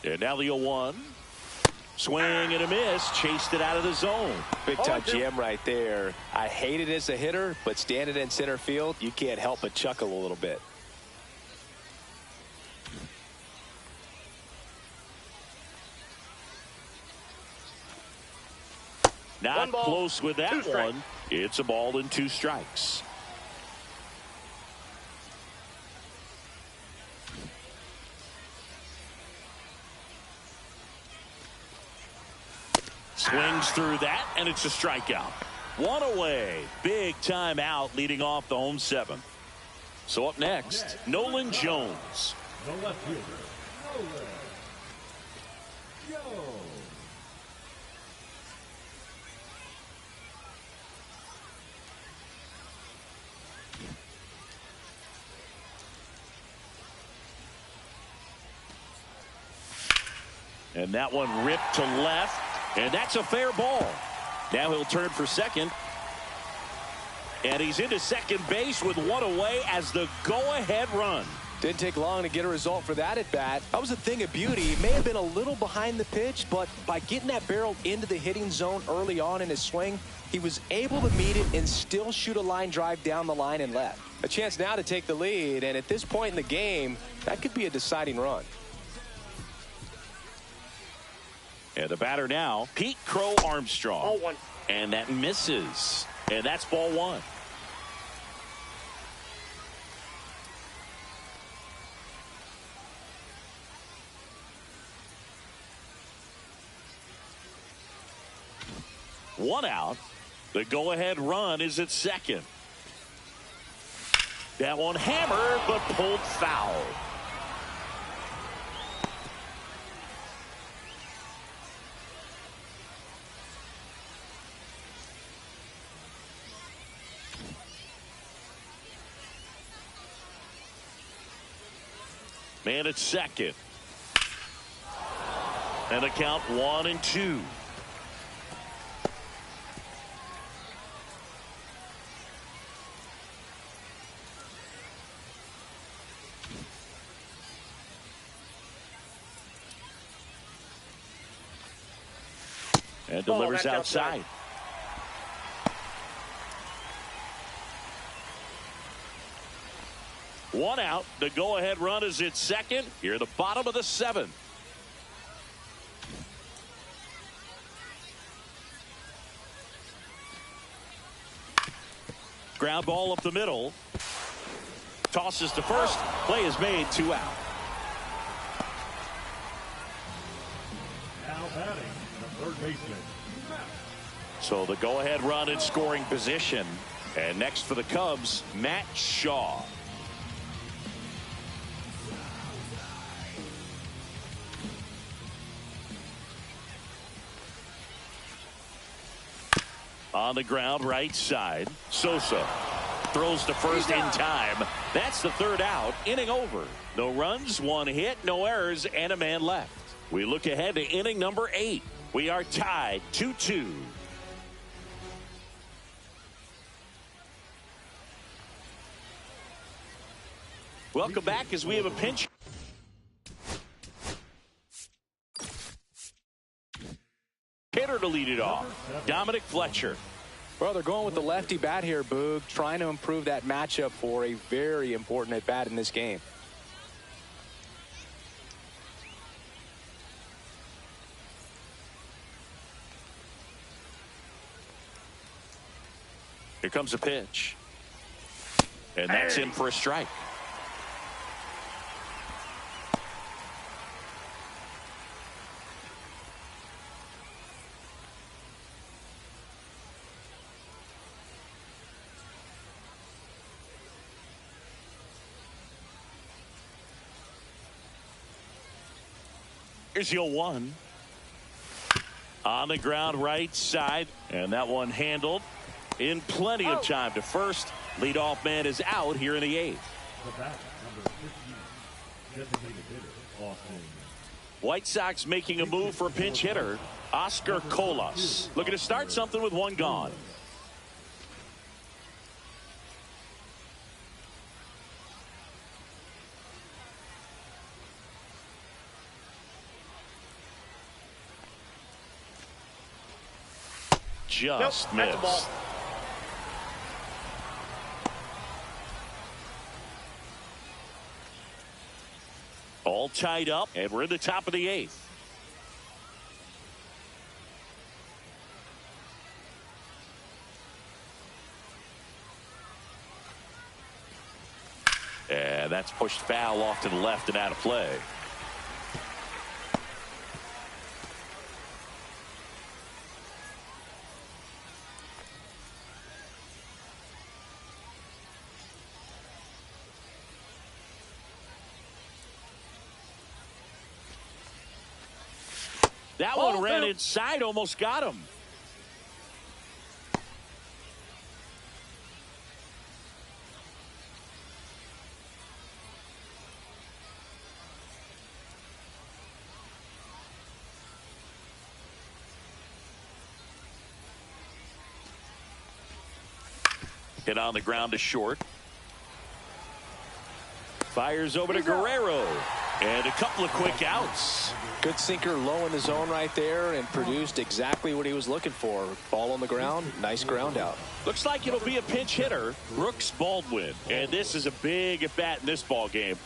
And now the 0-1. Swing and a miss. Chased it out of the zone. Big time jam right there. I hate it as a hitter, but standing in center field, you can't help but chuckle a little bit. Not close with that one. It's a ball and 2 strikes. Swings through that, and it's a strikeout. 1 away. Big time out leading off the home 7th. So up next, Nolan Jones. The left fielder, Nolan Jones. And that one ripped to left, and that's a fair ball. Now he'll turn for second. And he's into second base with 1 away as the go-ahead run. Didn't take long to get a result for that at bat. That was a thing of beauty. He may have been a little behind the pitch, but by getting that barrel into the hitting zone early on in his swing, he was able to meet it and still shoot a line drive down the line and left. A chance now to take the lead, and at this point in the game, that could be a deciding run. And the batter now, Pete Crow Armstrong. Ball one. And that misses. And that's ball one. One out. The go-ahead run is at second. That one hammered, but pulled foul. Man at second. And the count 1-2. And delivers outside. One out. The go-ahead run is at second. Here at the bottom of the seventh. Ground ball up the middle. Tosses to first. Play is made. 2 out. Now batting, the third baseman. So the go-ahead run in scoring position. And next for the Cubs, Matt Shaw. On the ground, right side. Sosa throws to first in time. That's the third out. Inning over. No runs, 1 hit, no errors, and a man left. We look ahead to inning number 8. We are tied 2-2. Welcome back as we have a pinch. Hitter to lead it off. Dominic Fletcher. Well, they're going with the lefty bat here, Boog, trying to improve that matchup for a very important at bat in this game. Here comes a pitch. And that's in for a strike. Here's the 0-1. On the ground right side. And that one handled in plenty of time to first. Leadoff man is out here in the 8th. The bat, number 15, designated hitter, Austin. White Sox making a move for a pinch hitter, Oscar Colas. Looking to start something with 1 gone. Just missed. All tied up, and we're in the top of the 8th. And that's pushed foul off to the left and out of play. That one ran inside, almost got him. Hit on the ground to short. Fires over to Guerrero. And a couple of quick outs. Good sinker low in the zone right there and produced exactly what he was looking for. Ball on the ground, nice ground out. Looks like it'll be a pinch hitter, Brooks Baldwin. And this is a big at bat in this ball game.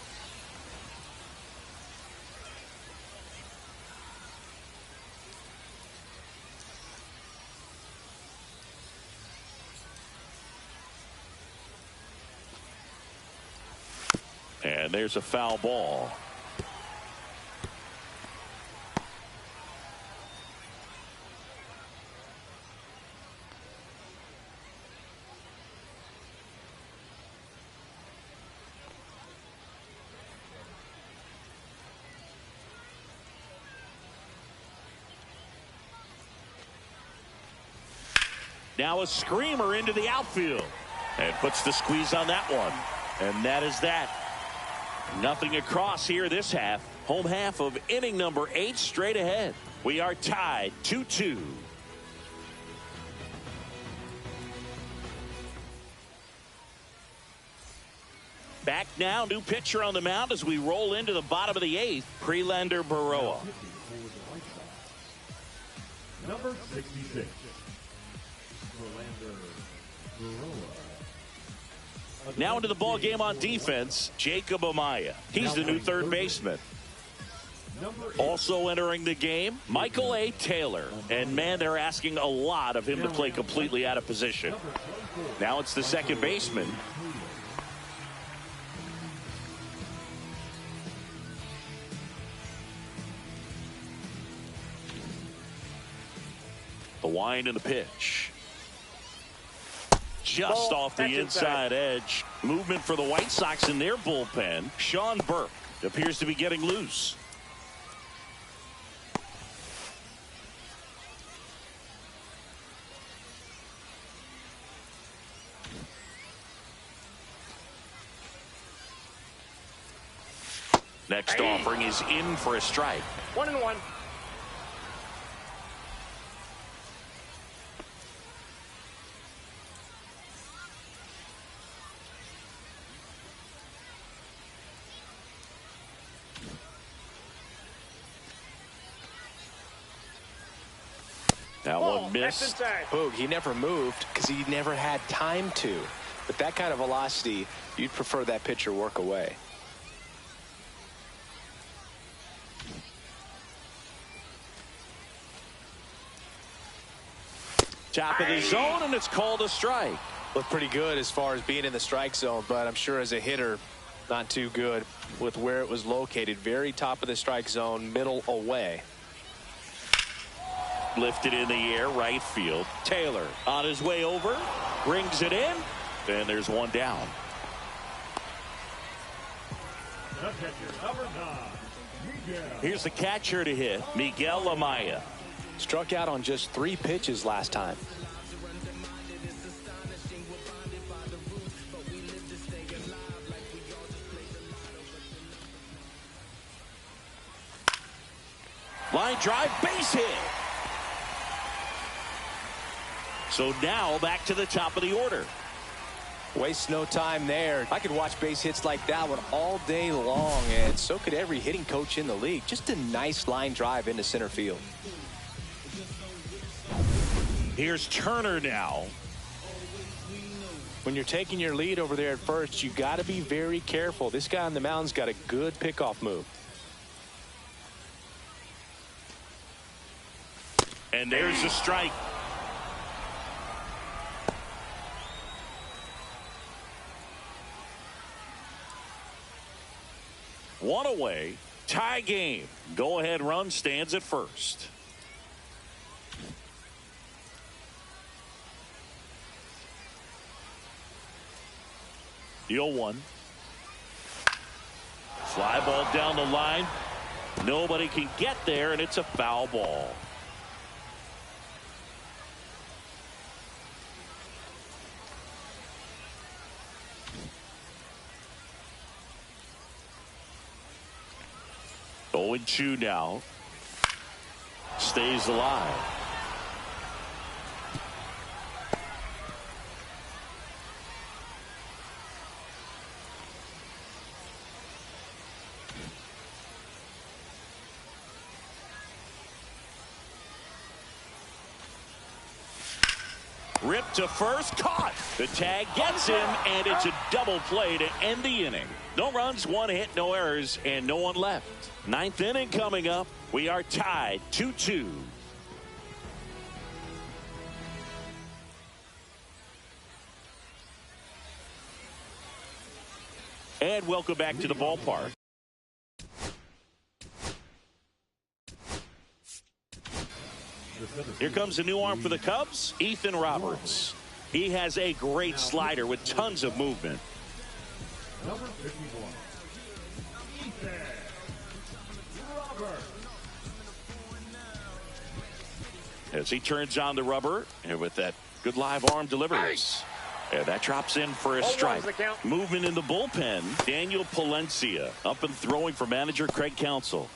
And there's a foul ball. Now a screamer into the outfield. And puts the squeeze on that one. And that is that. Nothing across here this half. Home half of inning number 8 straight ahead. We are tied 2-2. Back now, new pitcher on the mound as we roll into the bottom of the 8th. Prelander Baroa. Number 66. Prelander Baroa. Now into the ball game on defense, Jacob Amaya. He's the new third baseman. Also entering the game, Michael A. Taylor. And, man, they're asking a lot of him to play completely out of position. Now it's the second baseman. The wind and the pitch. Just off the inside edge. Movement for the White Sox in their bullpen. Sean Burke appears to be getting loose. Next offering is in for a strike. 1-1. That one missed. Boog, he never moved because he never had time to. With that kind of velocity, you'd prefer that pitcher work away. Top of the zone, and it's called a strike. Looked pretty good as far as being in the strike zone, but I'm sure as a hitter, not too good with where it was located. Very top of the strike zone, middle away. Lifted in the air, right field. Taylor on his way over, brings it in, and there's one down. Here's the catcher to hit, Miguel Amaya. Struck out on just 3 pitches last time. Line drive, base hit. So now back to the top of the order. Waste no time there. I could watch base hits like that one all day long, and so could every hitting coach in the league. Just a nice line drive into center field. Here's Turner now. When you're taking your lead over there at first, you got to be very careful. This guy on the mound's got a good pickoff move. And there's a strike. One away, tie game. Go ahead run stands at first. The 0-1. Fly ball down the line. Nobody can get there, and it's a foul ball. Oh, 0-2 now. Stays alive. Ripped to first, caught. The tag gets him, and it's a double play to end the inning. No runs, one hit, no errors, and no one left. Ninth inning coming up. We are tied 2-2. And welcome back to the ballpark. Here comes a new arm for the Cubs, Ethan Roberts. He has a great slider with tons of movement. Number 51, Ethan Roberts. As he turns on the rubber, and with that good live arm delivers. And that drops in for a strike. Movement in the bullpen, Daniel Palencia up and throwing for manager Craig Counsell.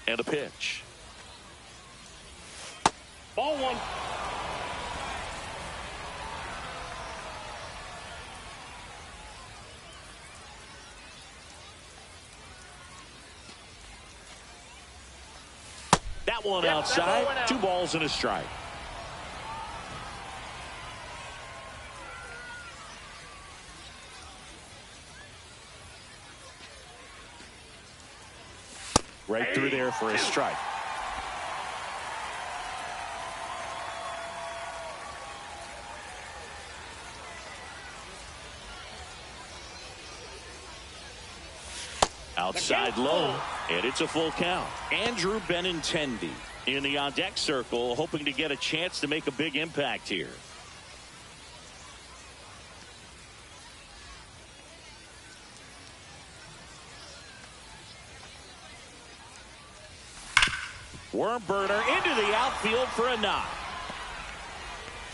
And a pitch. Ball one. That one outside. 2 balls and a strike. Right through there for a strike. Outside low, and it's a full count. Andrew Benintendi in the on-deck circle, hoping to get a chance to make a big impact here. Worm burner into the outfield for a knock.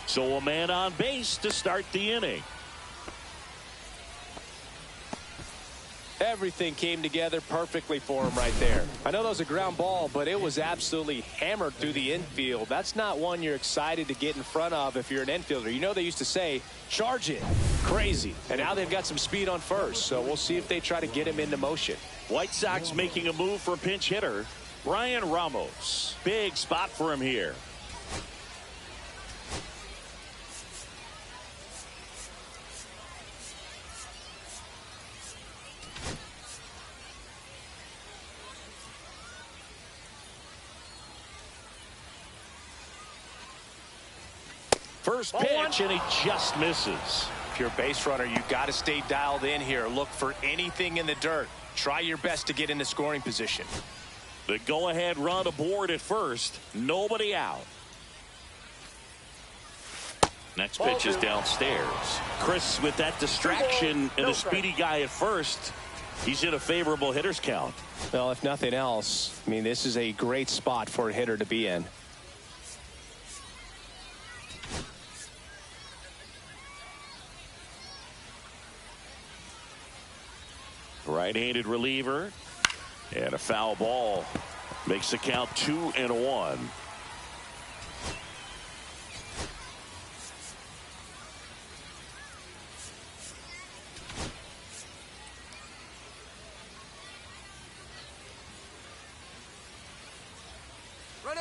So a man on base to start the inning. Everything came together perfectly for him right there. I know that was a ground ball, but it was absolutely hammered through the infield. That's not one you're excited to get in front of if you're an infielder. You know they used to say, charge it. Crazy. And now they've got some speed on first, so we'll see if they try to get him into motion. White Sox making a move for a pinch hitter, Brian Ramos. Big spot for him here. First pitch, and he just misses. If you're a base runner, you've got to stay dialed in here. Look for anything in the dirt. Try your best to get into scoring position. The go-ahead run aboard at first. Nobody out. Next pitch is downstairs. Chris with that distraction and a speedy guy at first. He's in a favorable hitter's count. Well, if nothing else, I mean, this is a great spot for a hitter to be in. Right-handed reliever. And a foul ball makes the count 2-1.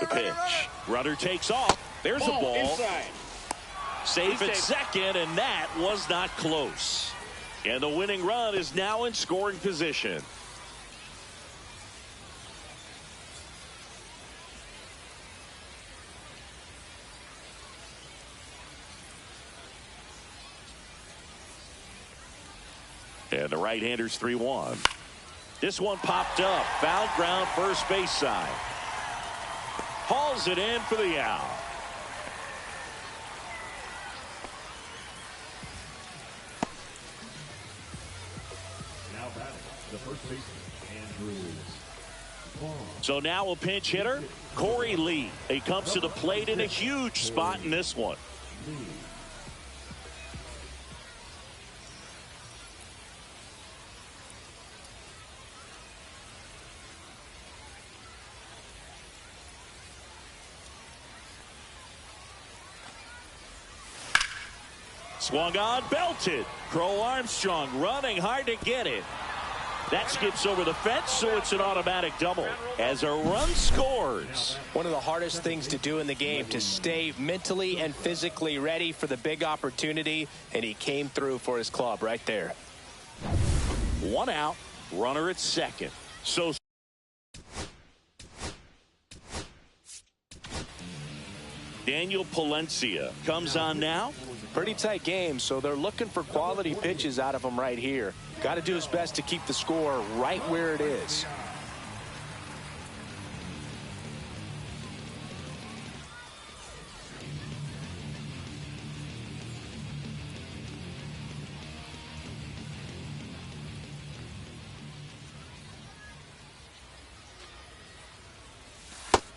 The pitch. Runner takes off. There's a ball. Inside. Safe at second, and that was not close. And the winning run is now in scoring position. And the right-hander's 3-1. This one popped up. Foul ground first base side. Hauls it in for the out. Now batting the first baseman, Andrew. So now a pinch hitter, Corey Lee. He comes to the plate in a huge spot in this one. Swung on, belted. Crow Armstrong running hard to get it. That skips over the fence, so it's an automatic double as a run scores. One of the hardest things to do in the game, to stay mentally and physically ready for the big opportunity, and he came through for his club right there. 1 out, runner at second. So Daniel Palencia comes on now. Pretty tight game, so they're looking for quality pitches out of him right here. Got to do his best to keep the score right where it is.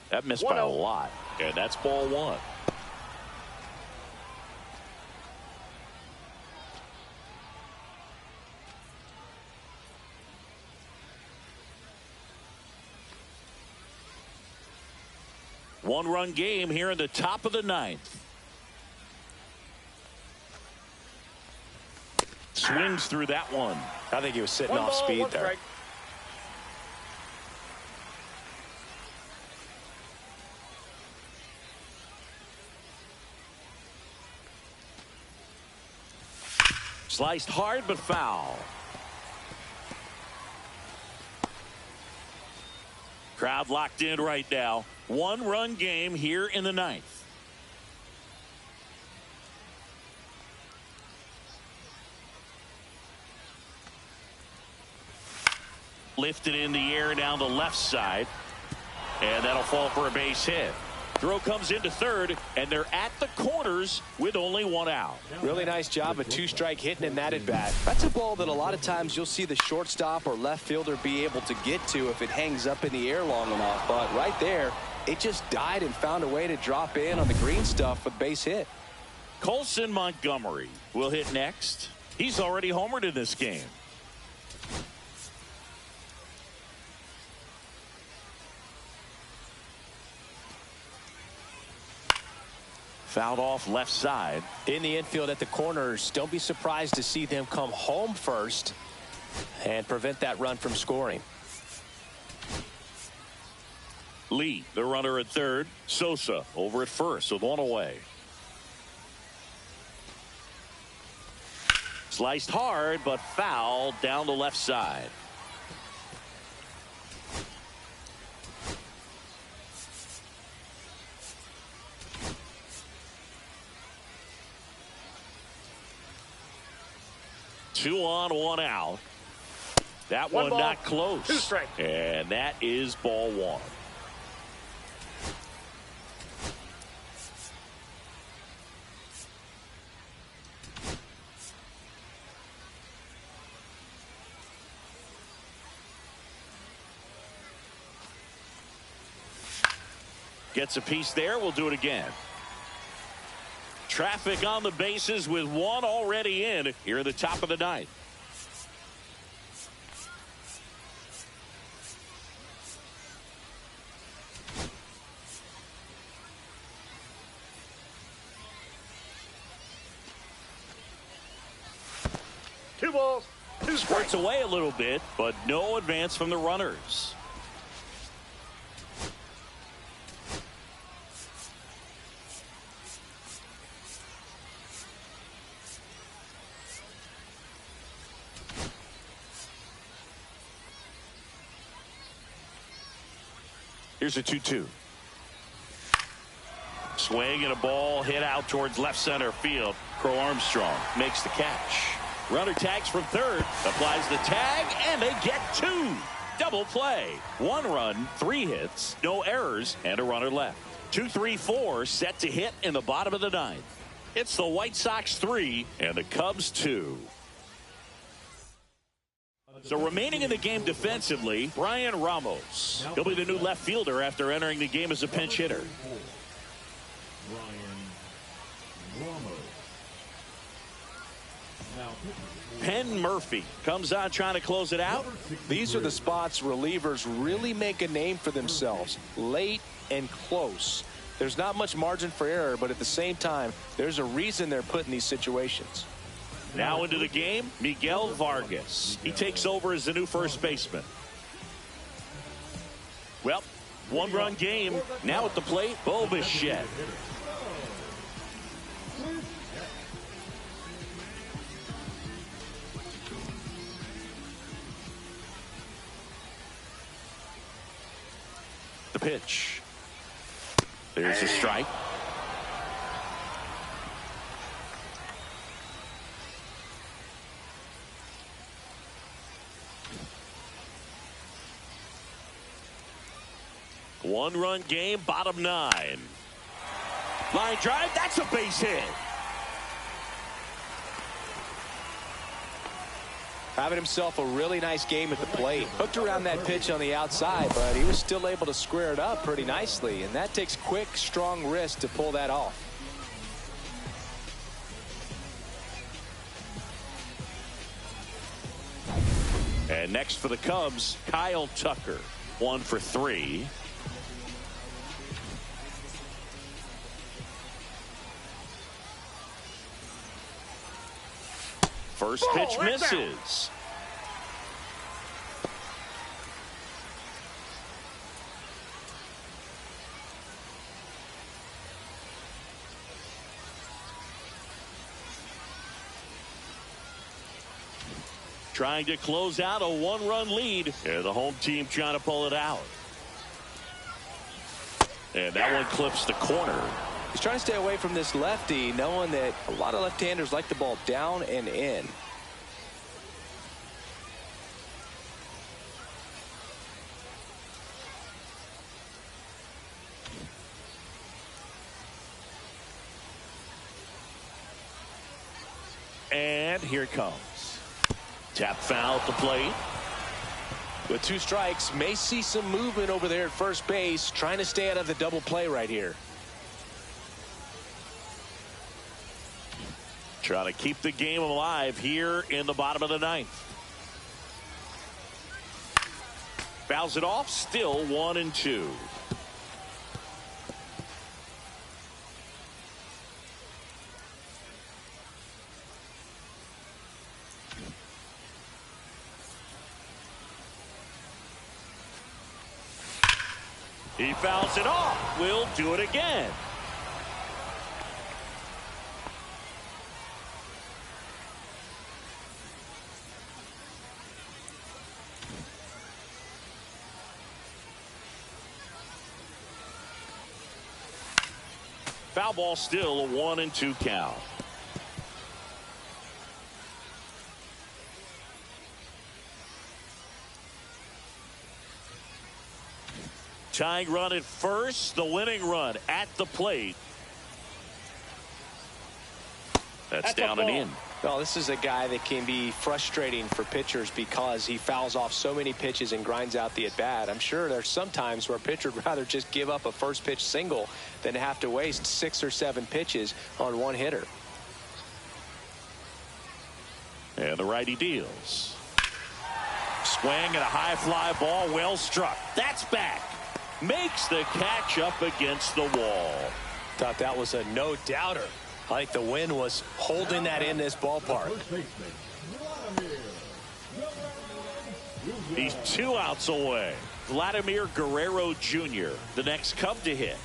That missed by a lot, and that's ball 1. One-run game here in the top of the 9th. Swings through that one. I think he was sitting off speed there. Strike. Sliced hard but foul. Crowd locked in right now. One-run game here in the 9th. Lifted in the air down the left side. And that'll fall for a base hit. Throw comes into third, and they're at the corners with only 1 out. Really nice job of 2-strike hitting in that at bat. That's a ball that a lot of times you'll see the shortstop or left fielder be able to get to if it hangs up in the air long enough. But right there, it just died and found a way to drop in on the green stuff with base hit. Colson Montgomery will hit next. He's already homered in this game. Fouled off left side. In the infield at the corners, don't be surprised to see them come home first and prevent that run from scoring. Lee, the runner at third. Sosa over at first with 1 away. Sliced hard, but fouled down the left side. Two on, 1 out. That one ball, not close. 2 strikes. And that is ball 1. Gets a piece there. We'll do it again. Traffic on the bases with 1 already in here at the top of the 9th. Two balls, 2 strikes. Squirts away a little bit, but no advance from the runners. Here's a 2-2. Swing and a ball hit out towards left center field. Crow Armstrong makes the catch. Runner tags from third, applies the tag, and they get 2. Double play. 1 run, 3 hits, no errors, and a runner left. 2-3-4 set to hit in the bottom of the 9th. It's the White Sox 3 and the Cubs 2. So remaining in the game defensively, Brian Ramos. He'll be the new left fielder after entering the game as a pinch hitter. Brian Ramos. Now, Penn Murphy comes on trying to close it out. These are the spots relievers really make a name for themselves. Late and close. There's not much margin for error, but at the same time, there's a reason they're put in these situations. Now into the game, Miguel Vargas. He takes over as the new first baseman. Well, one-run game. Now at the plate, Bo Bichette. The pitch. There's a strike. One-run game, bottom 9. Line drive, that's a base hit. Having himself a really nice game at the plate. Hooked around that pitch on the outside, but he was still able to square it up pretty nicely. And that takes quick, strong wrist to pull that off. And next for the Cubs, Kyle Tucker. 1 for 3. First pitch misses. Trying to close out a one-run lead. And the home team trying to pull it out. And that one clips the corner. He's trying to stay away from this lefty, knowing that a lot of left-handers like the ball down and in. And here it comes. Tap foul at the plate. With 2 strikes, may see some movement over there at first base, trying to stay out of the double play right here. Trying to keep the game alive here in the bottom of the 9th. Fouls it off, still 1-2. He fouls it off. We'll do it again. Foul ball, still a 1-2 count. Tying run at first, the winning run at the plate. That's down and in. Well, this is a guy that can be frustrating for pitchers because he fouls off so many pitches and grinds out the at-bat. I'm sure there's some times where a pitcher would rather just give up a first pitch single than have to waste 6 or 7 pitches on one hitter. And the righty deals. Swing and a high fly ball, well struck. That's back. Makes the catch up against the wall. Thought that was a no-doubter. I think the wind was holding that in this ballpark. He's 2 outs away. Vladimir Guerrero Jr., the next Cub to hit.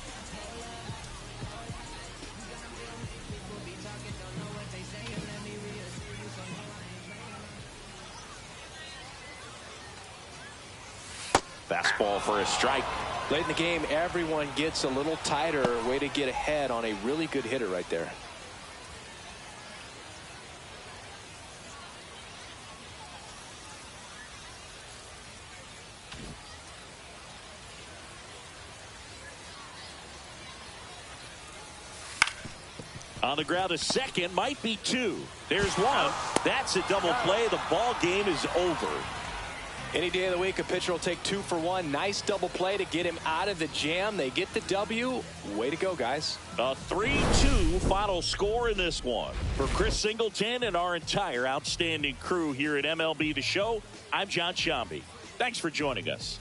Fastball for a strike. Late in the game, everyone gets a little tighter. Way to get ahead on a really good hitter right there. On the ground, a second, might be 2. There's 1. That's a double play. The ball game is over. Any day of the week, a pitcher will take 2 for 1. Nice double play to get him out of the jam. They get the W. Way to go, guys. A 3-2 final score in this one. For Chris Singleton and our entire outstanding crew here at MLB The Show, I'm John Shambi. Thanks for joining us.